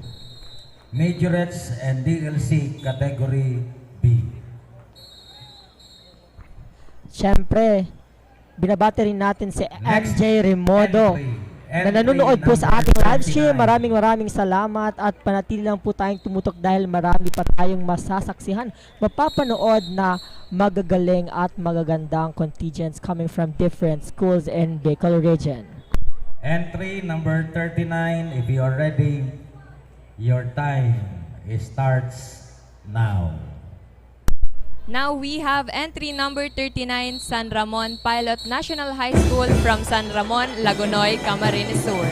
Majorettes and DLC Category B. Siyempre, binabati rin natin si Next MJ Remodo na nanonood po sa ating live stream. Maraming salamat at panatili lang po tayong tumutok dahil marami pa tayong masasaksihan, mapapanood na magagaling at magagandang contingents coming from different schools in Bicol region. Entry number 39, if you are ready, your time starts now. Now we have entry number 39, San Ramon Pilot National High School from San Ramon, Lagunoy, Camarines Sur.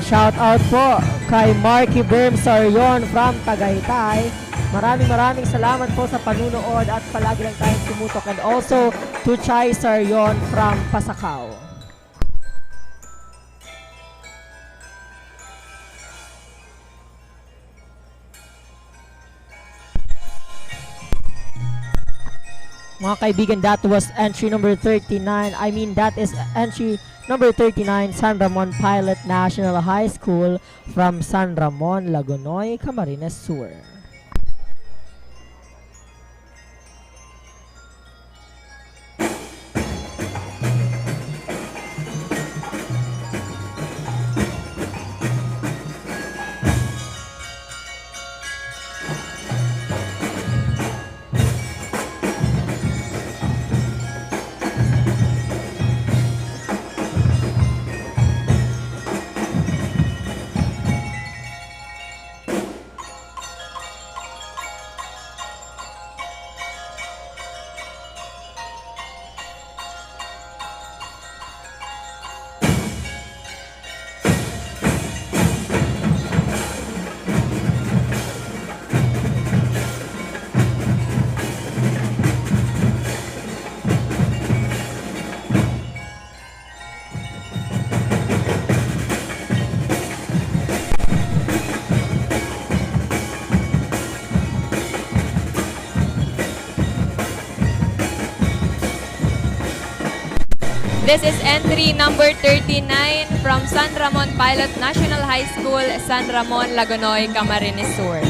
Shout out po kay Marky Berm Sarion from Tagaytay. Maraming salamat po sa panunood at palagi lang tayong tumutok. And also to Chai Sarion from Pasakaw. Mga kaibigan, that was entry number 39. I mean, that is entry number 39, San Ramon Pilot National High School from San Ramon, Lagunoy, Camarines Sur. This is entry number 39 from San Ramon Pilot National High School, San Ramon, Lagunoy, Camarines Sur.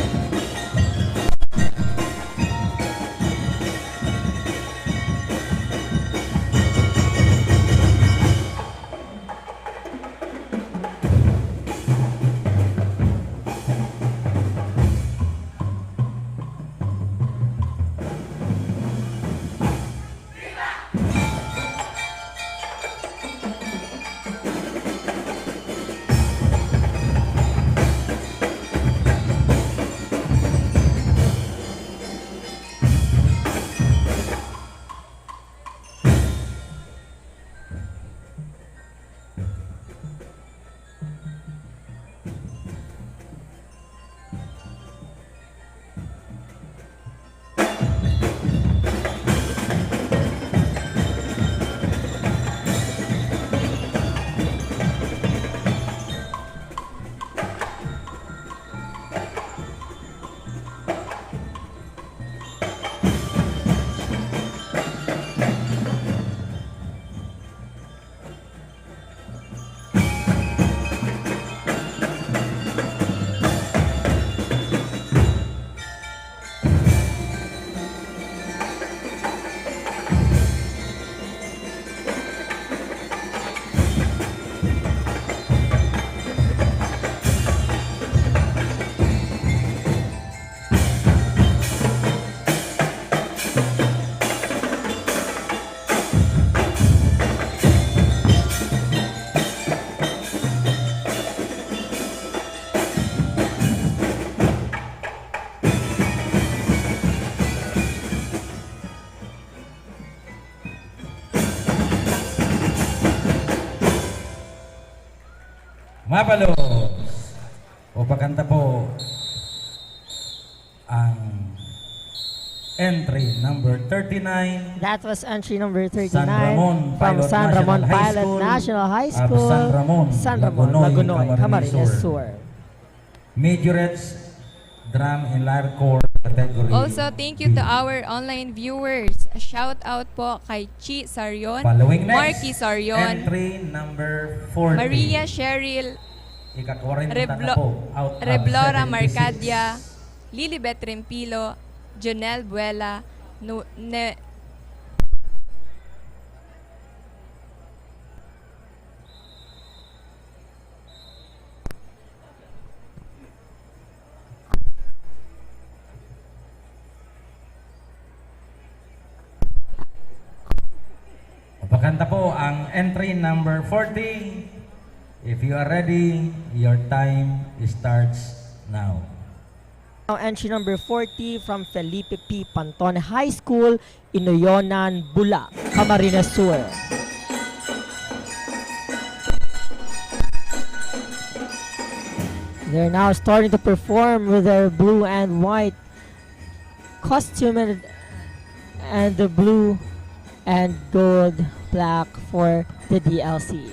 Mapalos. O pakanta po ang entry number 39 That was entry number 39 San Ramon from Pilot San Ramon National High Pilot School National High of School, San Ramon, Lagunoy, Camarines Camarines Sur. Sur. Majorettes Drum and Lyre Corps category. Also, thank you to our online viewers. A shout out po kay Chi Sarion, Following next, Marky Sarion, entry number 40. Maria Cheryl Ika-40 na po. Out of Reblora 76. Marcadia, Lilibet Rempilo, Jonel Buela, Pakanta po ang entry number 40. If you are ready, your time starts now. Now, entry number 40 from Felipe P. Panton High School, Inoyonan, Bula, Camarines Sur. They're now starting to perform with their blue and white costume and the blue and gold plaque for the DLC.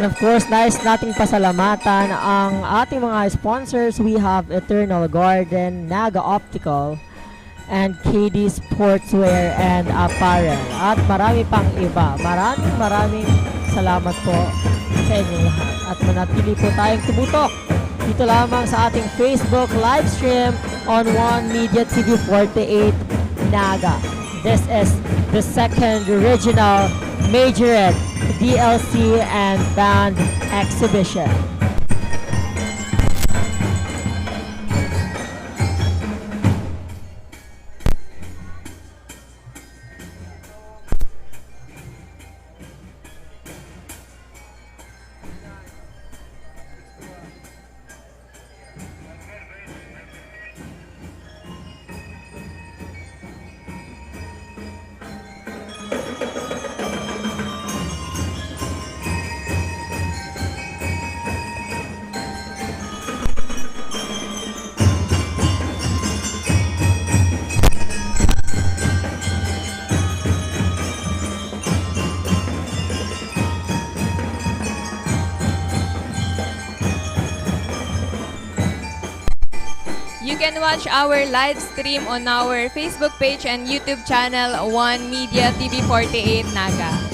And of course, nais nating pasalamatan ang ating mga sponsors. We have Eternal Garden, Naga Optical, and KD Sportswear and Apparel. At marami pang iba. Maraming salamat po sa inyo lahat. At manatili po tayong tumutok dito lamang sa ating Facebook live stream on One Media TV 48 Naga. This is the second regional majorette DLC and band exhibition. You can watch our live stream on our Facebook page and YouTube channel, One Media TV 48 Naga.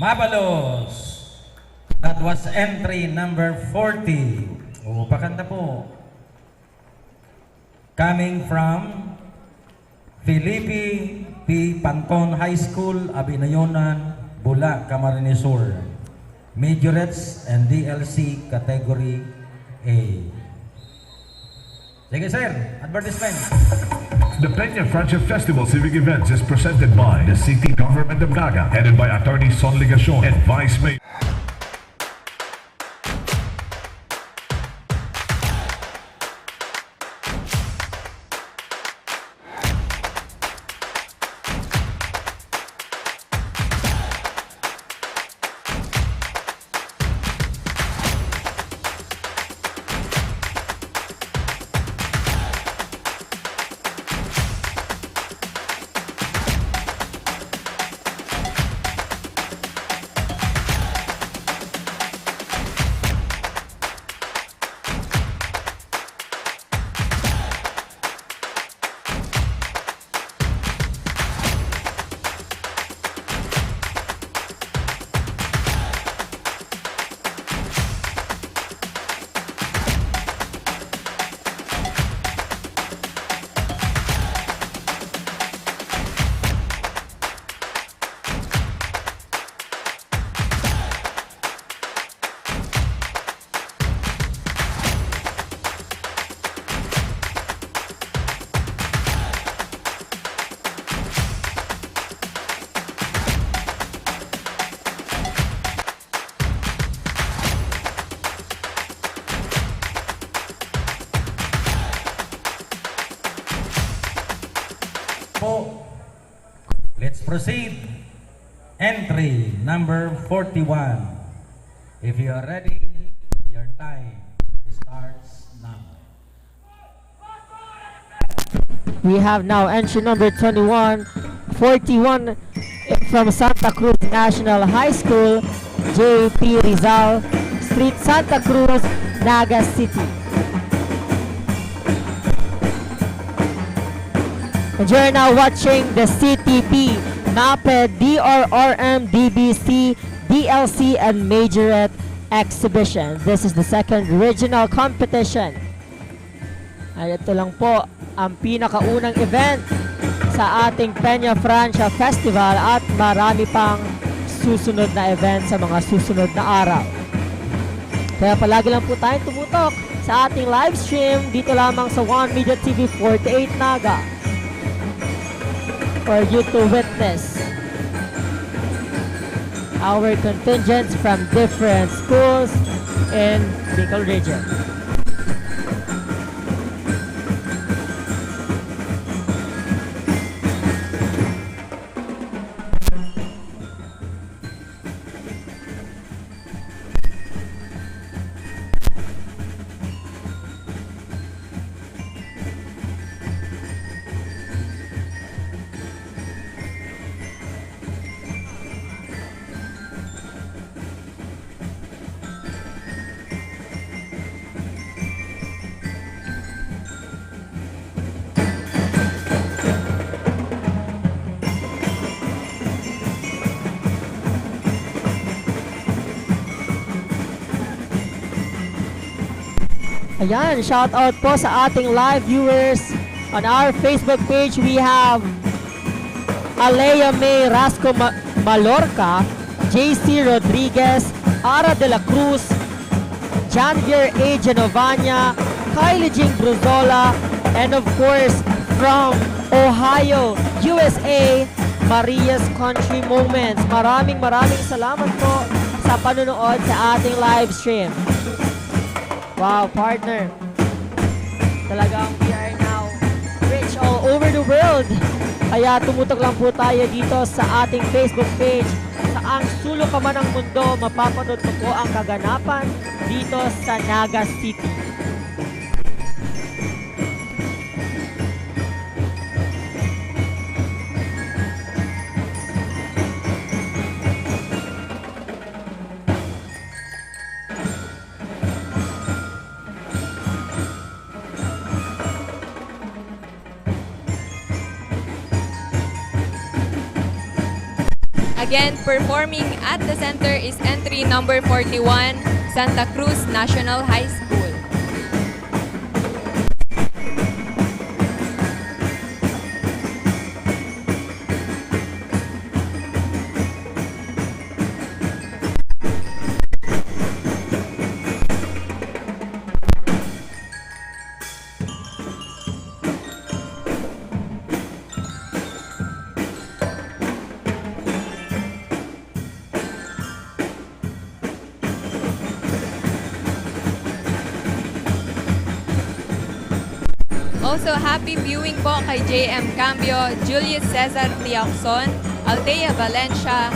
Mabalos. That was entry number 40. O, pakanta po. Coming from Felipe P. Panton High School, Abinayonan, Bula, Camarines Sur. Majorettes and DLC Category A. Sige sir, advertisement. The Peña Francia Festival Civic Events is presented by the City Government of Naga, headed by Attorney Son Ligacion and Vice Mayor. Let's proceed. Entry number 41. If you are ready, your time starts now. We have now entry number 21, 41 from Santa Cruz National High School, J.P. Rizal, Street, Santa Cruz, Naga City. And you're now watching the CTP, NAPED, DRRM, DBC, DLC, and Majorette exhibition. This is the second regional competition. At ito lang po ang pinakaunang event sa ating Peña Francia Festival at marami pang susunod na event sa mga susunod na araw. Kaya palagi lang po tayong tumutok sa ating live stream dito lamang sa One Media TV 48 Naga for you to witness our contingents from different schools in Bicol region. Ayan, shout out po sa ating live viewers. On our Facebook page, we have Alea May Rasco Malorca, JC Rodriguez, Ara de la Cruz, Janvier A. Genovania, Kylie Jing Bruzola, and of course, from Ohio, USA, Maria's Country Moments. Maraming salamat po sa panonood sa ating live stream. Wow, partner. Talagang we are now rich all over the world. Kaya tumutok lang po tayo dito sa ating Facebook page. Saang sulok ka man ng mundo, mapapanood mo po ang kaganapan dito sa Naga City. Again, performing at the center is entry number 41, Santa Cruz National High School. Also, happy viewing po kay JM Cambio, Julius Cesar Tiaxon, Althea Valencia,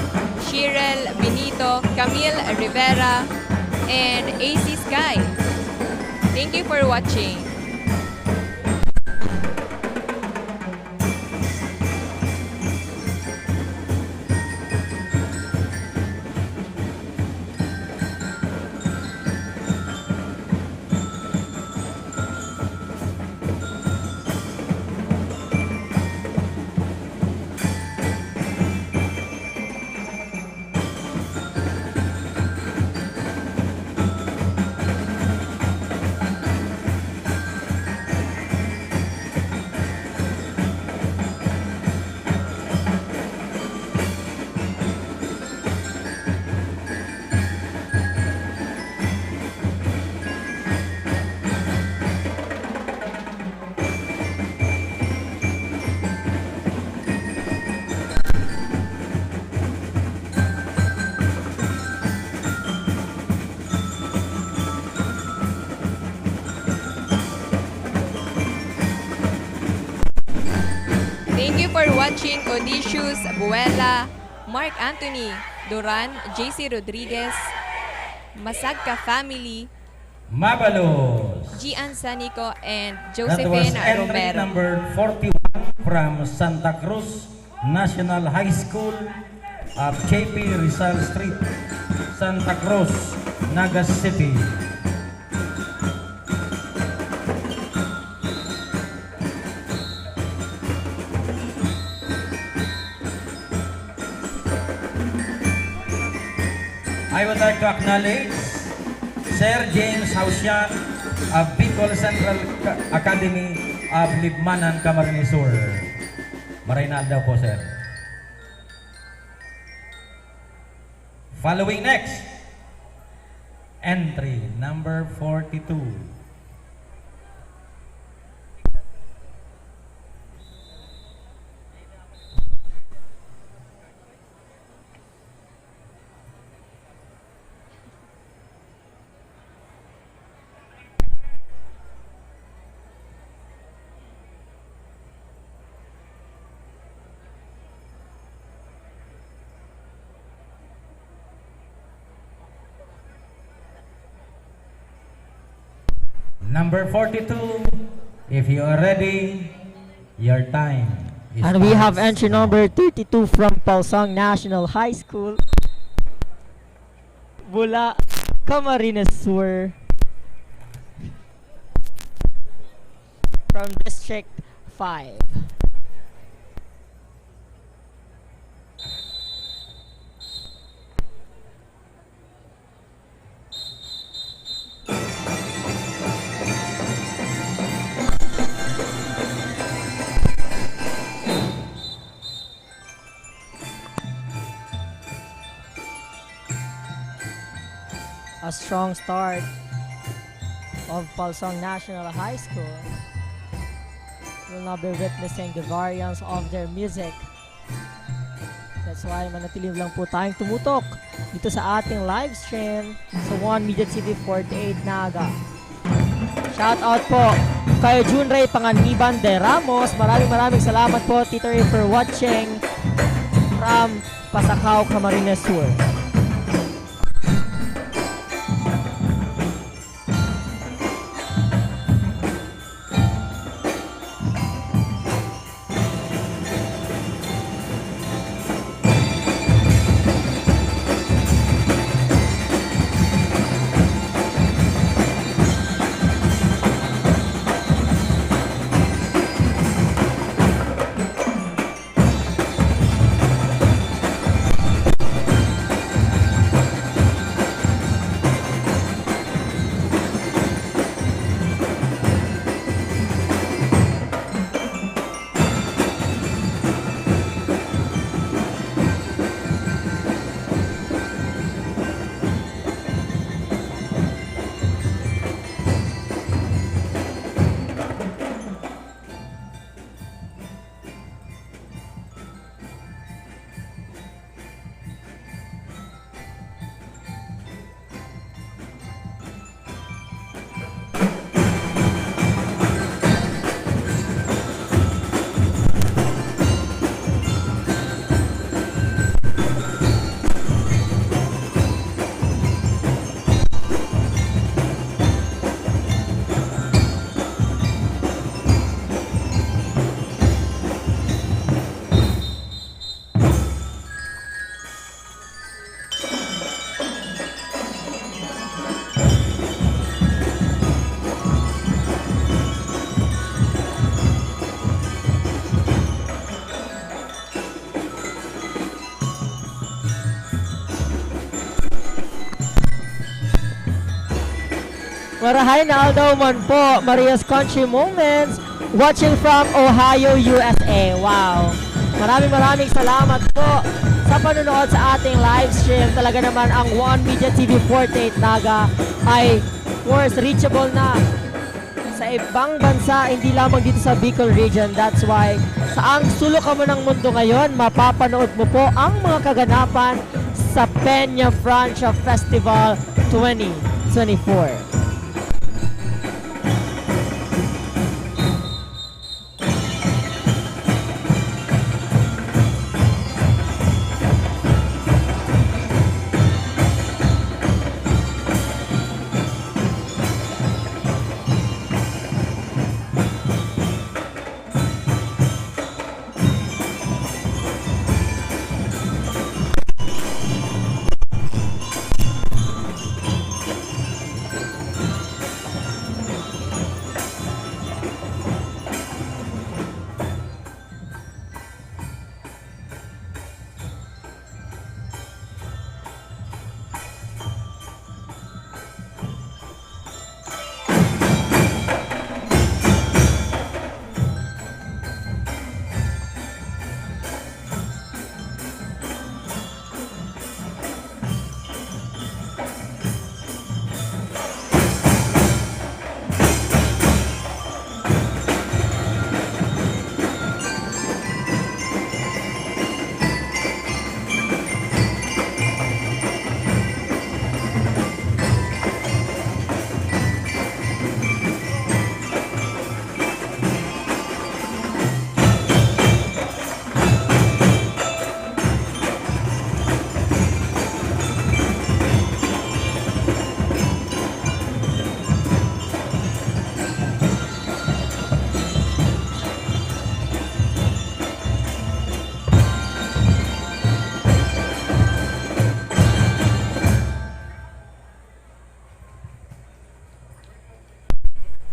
Shirel Benito, Camille Rivera, and AC Sky. Thank you for watching. Thank you for watching Odysseus Buela, Mark Anthony Duran, JC Rodriguez, Masagka Family, Mabalos. Gian Sanico, and That was Josephine entry Romero. number 41 from Santa Cruz National High School of JP Rizal Street, Santa Cruz, Naga City. I would like to acknowledge Sir James Hausian of Bicol Central Academy of Libmanan, Camarines Sur. Marinal daw po, sir. Following next, entry number 42. Number 42, if you are ready, your time is And we have passed. entry number 32 from Palsong National High School, Bula, Camarines Sur, from District 5. A strong start of Palsong National High School. We'll now be witnessing the variance of their music. That's why manatilim lang po tayong tumutok dito sa ating live stream sa One Media TV 48 Naga. Shout out po kay Junray Panganiban de Ramos. Maraming salamat po, Tito Ray, for watching from Pasacao, Camarines Sur. Marahay na daw man po, Maria's Country Moments, watching from Ohio, USA. Wow. Maraming salamat po sa panonood sa ating live stream. Talaga naman ang One Media TV 48 Naga ay of course reachable na sa ibang bansa, hindi lamang dito sa Bicol region. That's why sa ang sulok ka mo ng mundo ngayon, mapapanood mo po ang mga kaganapan sa Peña Francia Festival 2024.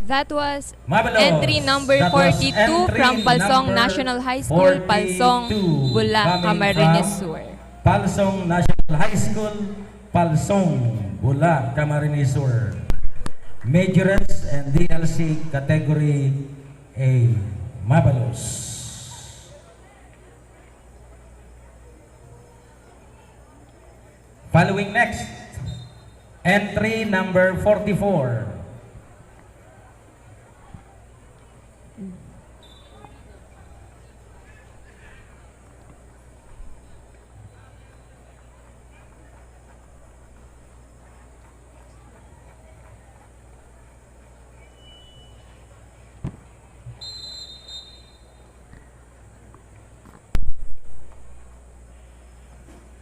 That was Marvelous. entry number That was 42 entry from Palsong number National High School, 42, Palsong, Bula, coming Camarines from Sur. Palsong National High School, Palsong, Bula, Camarines Sur. Majors and DLC category A. Marvelous. Following next, entry number 44.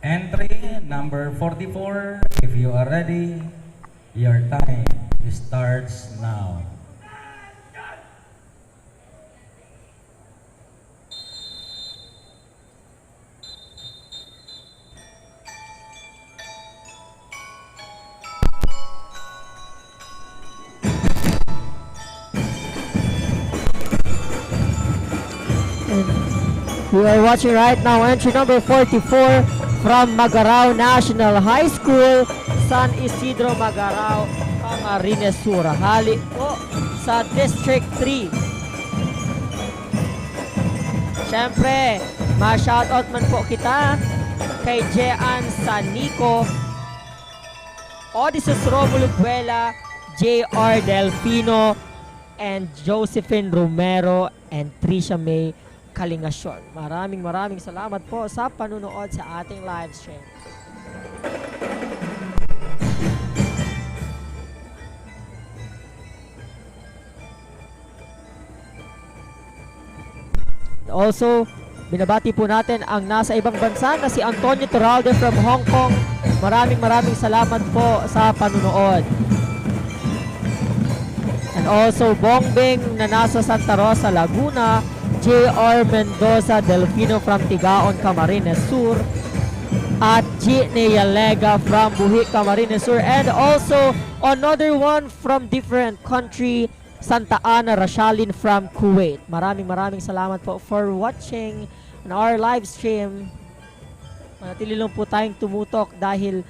Entry number 44, if you are ready, your time starts now. We are watching right now entry number 44 from Magarao National High School, San Isidro, Magarao, Camarines Sur. Hali po sa District 3. Siyempre, ma-shoutout man po kita kay Jean Sanico, Odysseus Romulo Buela, J.R. Delfino, and Josephine Romero, and Trisha May Kalingasyon. Maraming salamat po sa panunood sa ating live stream. Also, binabati po natin ang nasa ibang bansa na si Antonio Torralde from Hong Kong. Maraming salamat po sa panunood. And also, Bongbing na nasa Santa Rosa, Laguna, J.R. Mendoza Delfino from Tigaon, Camarines Sur, at G. Neyalega from Buhi, Camarines Sur, and also another one from different country, Santa Ana Rashalin from Kuwait. Maraming salamat po for watching on our live stream. Manatili lang po tayong tumutok dahil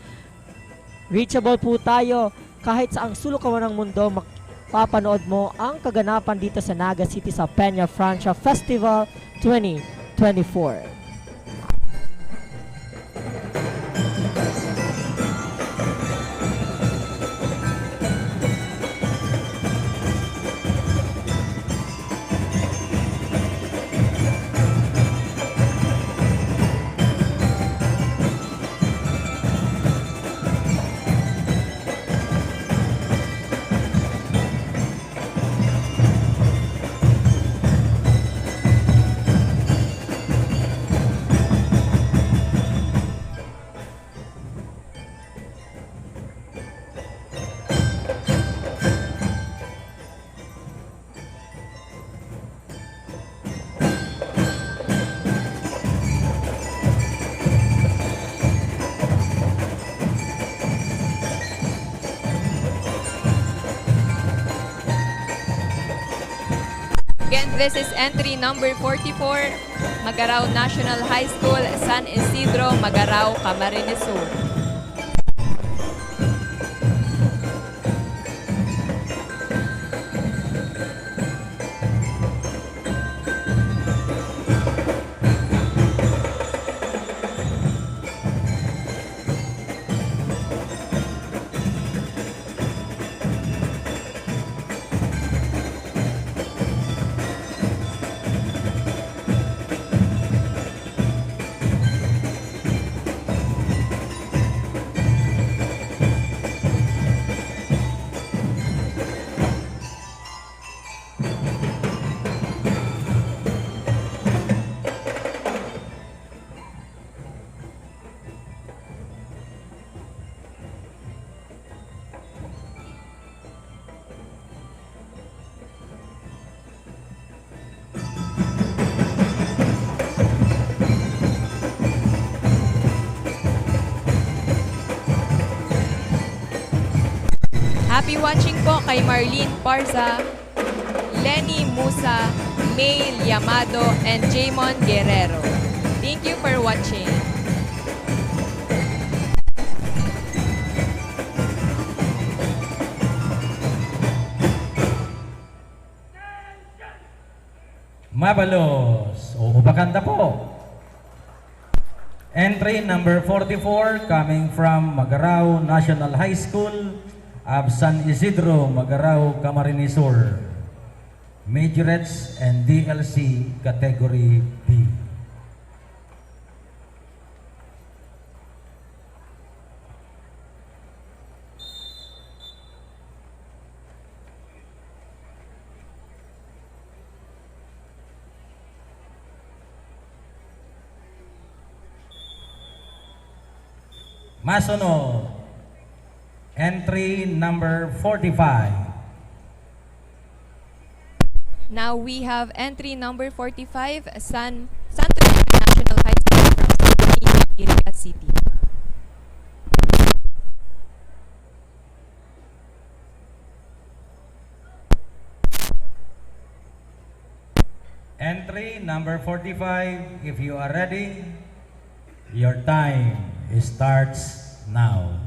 reachable po tayo kahit sa ang sulok ka man ng mundo, mapapanood mo ang kaganapan dito sa Naga City sa Peña Francia Festival 2024. Again, this is entry number 44, Magarao National High School, San Isidro, Magarao, Camarines Sur. Happy watching po kay Marlene Parza, Lenny Musa, May Yamado, and Jamon Guerrero. Thank you for watching. Mabalos, o Bakanda po. Entry number 44 coming from Magarao National High School of San Isidro, Magarao, Camarines Sur. Majorettes and DLC Category B. Masunod, entry number 45. Now we have entry number 45, Santo Niño National High School from Santo Niño, Iriga City. Entry number 45, if you are ready, your time starts now.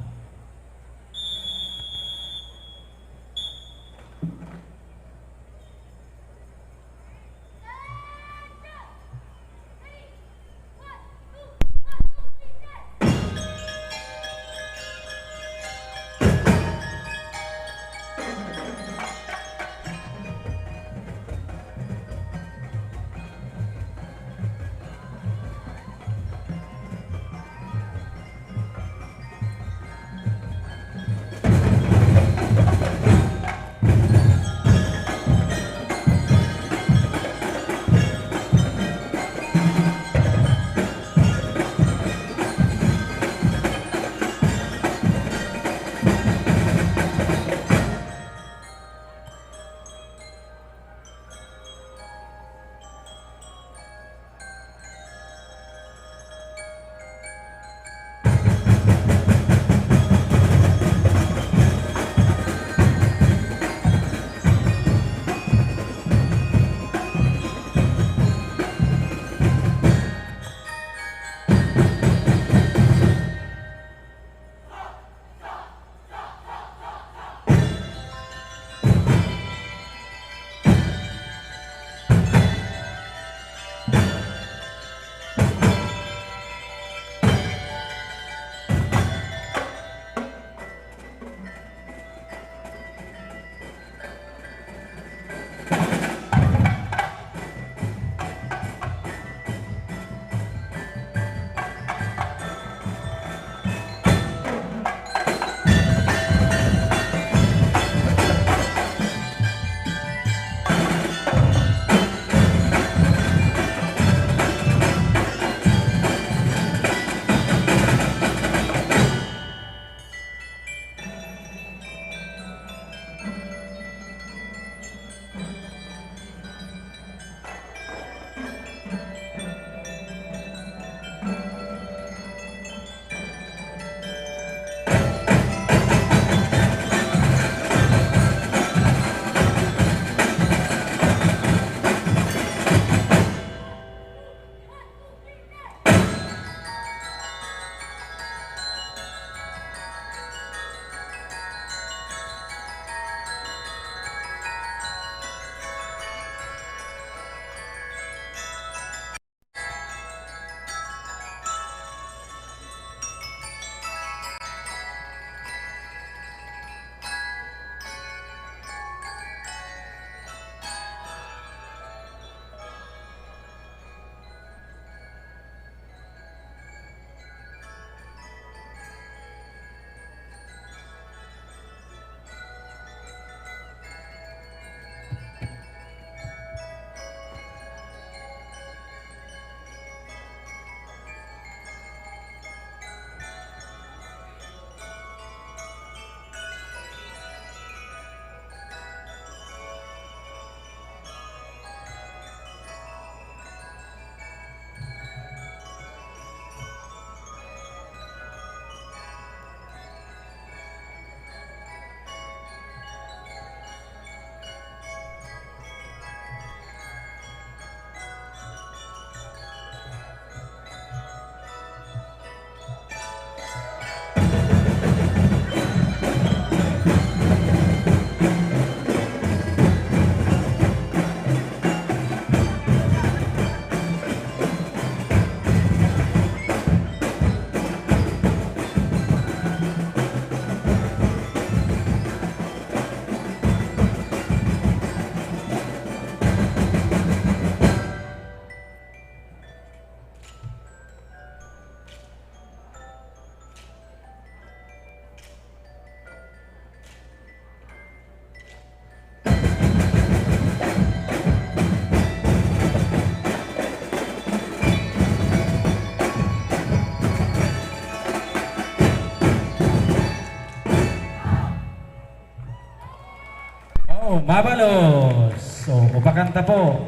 Oh, mabalos. So, upakanta po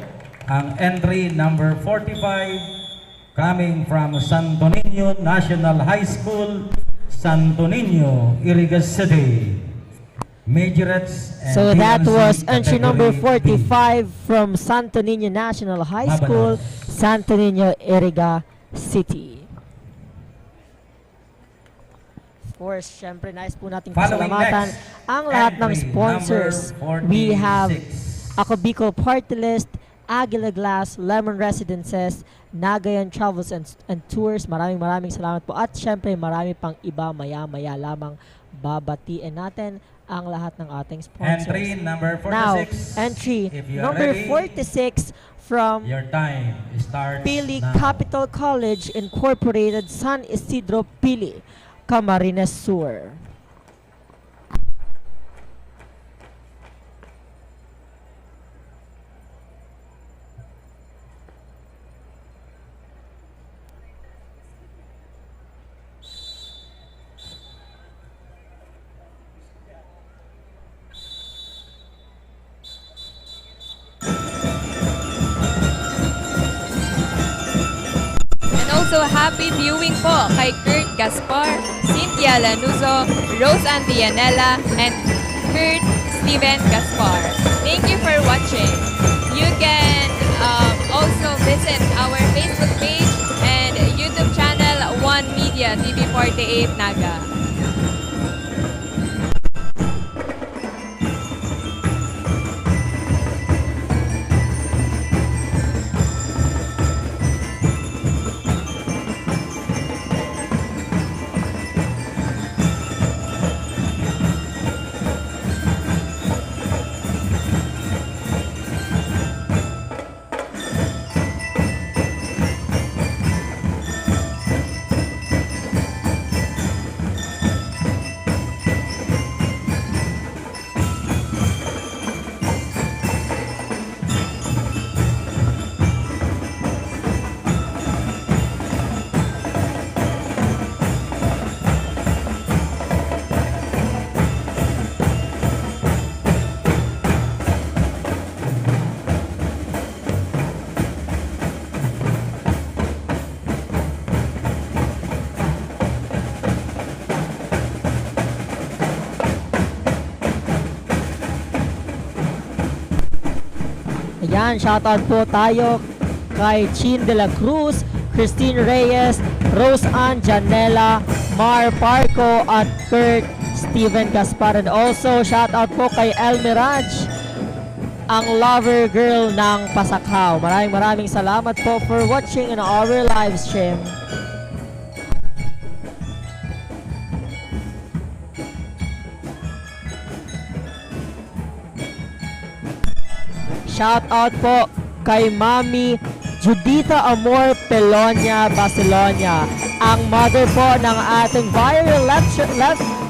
ang entry number 45 coming from Santo Niño National High School, Santo Niño, Irigas City. Majorettes and So that PLC was entry number category B. 45 from Santo Niño National High School, Santo Niño, Iriga City. Of course, syempre nice po nating Following pasalamatan next, ang lahat ng entry sponsors. number We have 46. Ako Bicol Party List, Aguila Glass, Lemon Residences, Nagayan Travels and Tours. Maraming salamat po. At syempre marami pang iba maya-maya lamang babatiin natin ang lahat ng ating sponsors. Entry number 46. Now, entry If you are number ready, 46 from your time starts Pili now. Capital College Incorporated, San Isidro Pili, Camarines Sur. And also, happy viewing po kay Kurt Gaspar, Cynthia Lanuzo, Rose Antianella, and Kurt Steven Gaspar. Thank you for watching. You can also visit our Facebook page and YouTube channel, One Media TV48 Naga. Ayan, shoutout po tayo kay Chin de la Cruz, Christine Reyes, Rose Ann Janela, Mar Parco, at Kurt Steven Gaspar. And also, shoutout po kay El Mirage, ang lover girl ng Pasakhaw. Maraming salamat po for watching in our live stream. Shout out po kay Mami Juditha Amor Pelonia Basilonia, ang mother po ng ating viral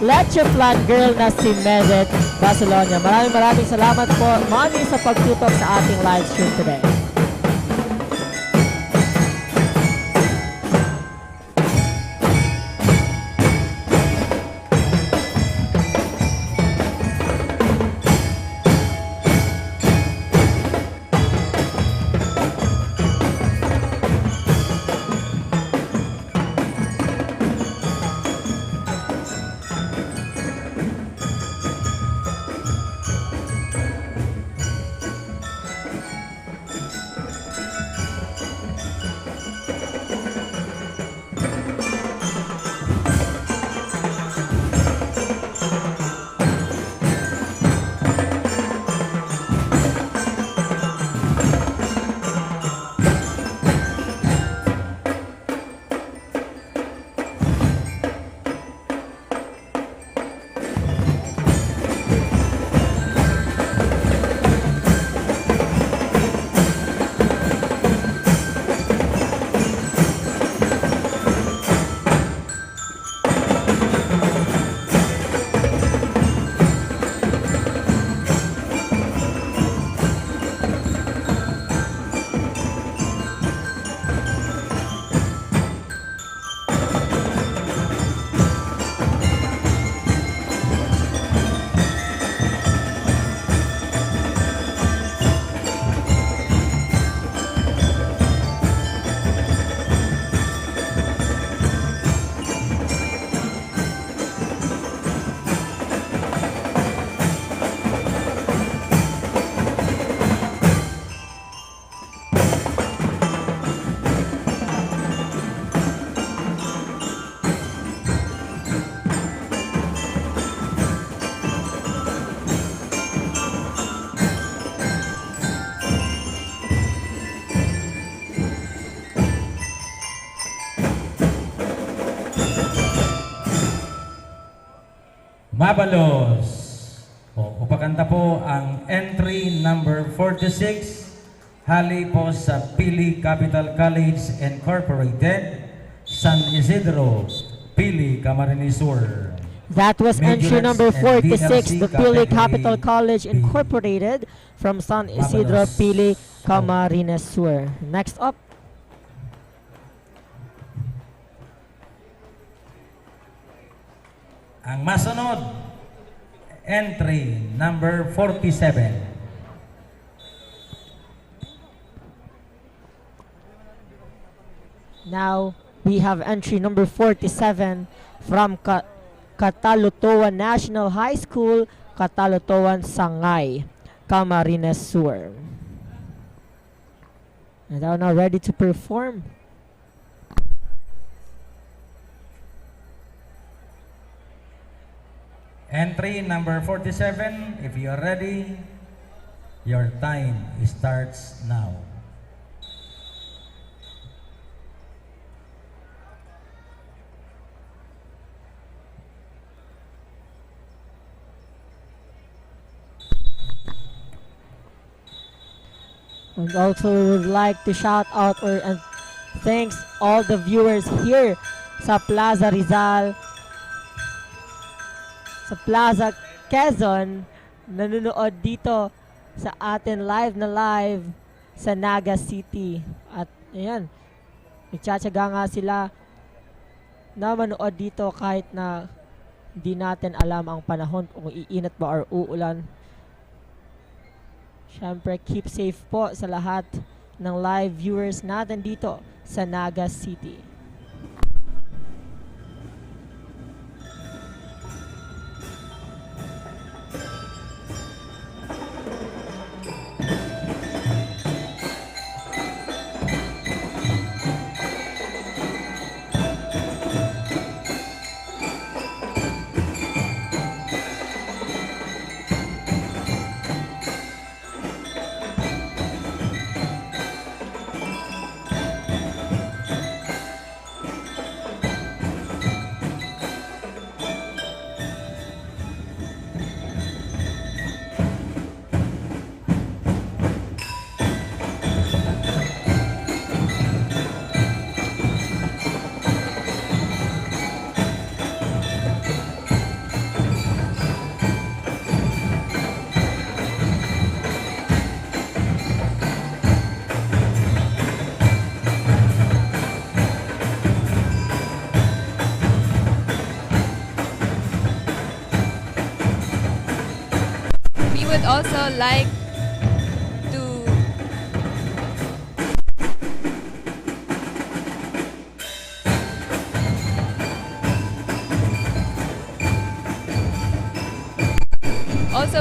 leche flan girl na si Medet Basilonia. Maraming salamat po, Mami, sa pagtutok sa ating live stream today. Mabalos. Upakanta po ang entry number 46. Hali po sa Pili Capital College Incorporated, San Isidro, Pili, Camarines Sur. That was entry number Majors and 46, DLC the Pili Capital category College B. Incorporated from San Isidro, Mabalos. Pili, Camarines Sur. Next up, Ang masunod, entry number 47. now we have entry number 47 from Catalutuan National High School, Catalutuan Sangay, Camarines Sur. And they are now ready to perform. Entry number 47, if you are ready, your time starts now. And also we would like to shout out and thanks all the viewers here sa Plaza Rizal, sa Plaza Quezon, nanonood dito sa atin live sa Naga City. At ayan, nagtsatsaga nga sila na manood dito kahit na hindi natin alam ang panahon kung iinit ba or uulan. Siyempre, keep safe po sa lahat ng live viewers natin dito sa Naga City. Would also like to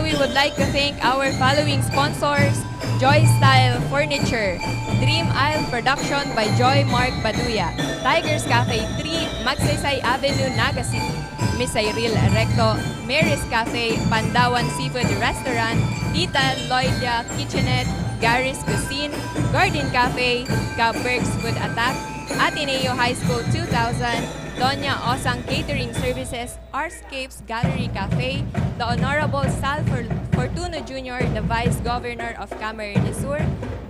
we would like to thank our following sponsors: Joy Style Furniture, Dream Isle Production by Joy Mark Baduya, Tigers Cafe 3, Magsaysay Avenue, Naga City, Miss Cyril Recto, Mary's Cafe, Pandawan Seafood Restaurant, Tita Lloydia Kitchenette, Gary's Cuisine, Garden Cafe, Cabberg's Food Attack, Ateneo High School 2000, Doña Osang Catering Services, Arscapes Gallery Cafe, the Honorable Sal Fortuno Jr., the Vice Governor of Camarines Sur,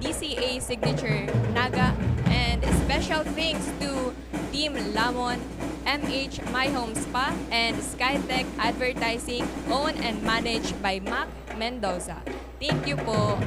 DCA Signature Naga, and special thanks to Team Lamon, MH My Home Spa, and Skytech Advertising, owned and managed by Mac Mendoza. Thank you po.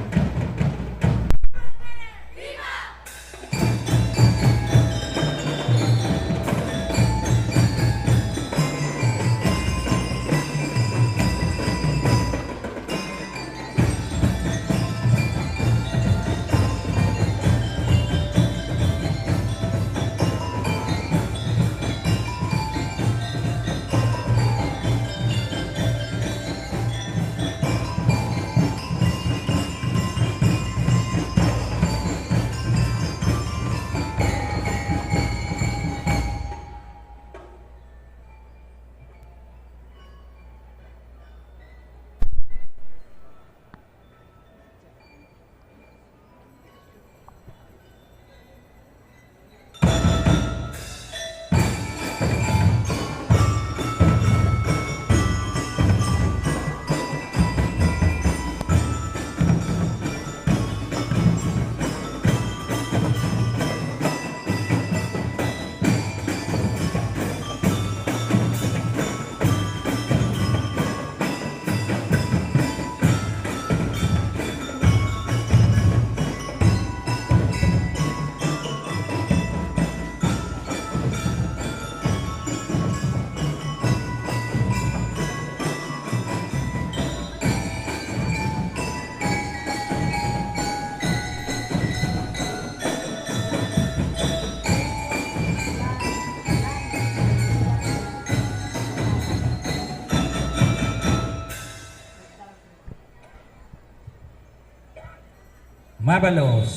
Mabalos.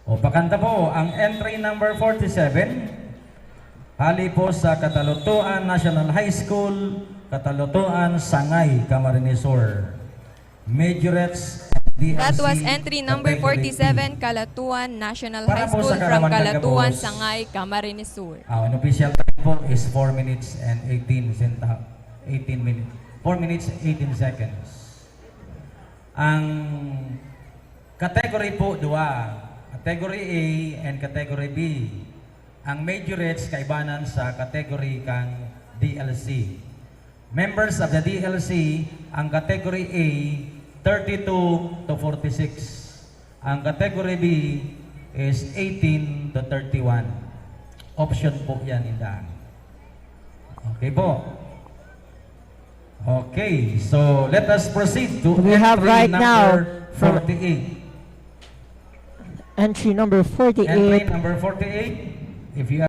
O pakanta po ang entry number 47. Hali po sa Katalutuan National High School, Katalutuan, Sangay, Camarines Sur. Majorettes DLC. That was entry number category 47, Kalatuan National Para High po School sa from Karawan, Kalatuan, Tagabos. Sangay, Camarines Sur. Ang official time po is 4 minutes and 18 minutes. 4 minutes 18 seconds. Ang category po dua, category A and category B. Ang majorettes kaibanan sa category kang DLC. Members of the DLC, ang category A 32 to 46. Ang category B is 18 to 31. Option po yan, indaan. Okay po. Okay, so let us proceed to We have entry right number now from 48. Entry number 48. Entry number 48, if you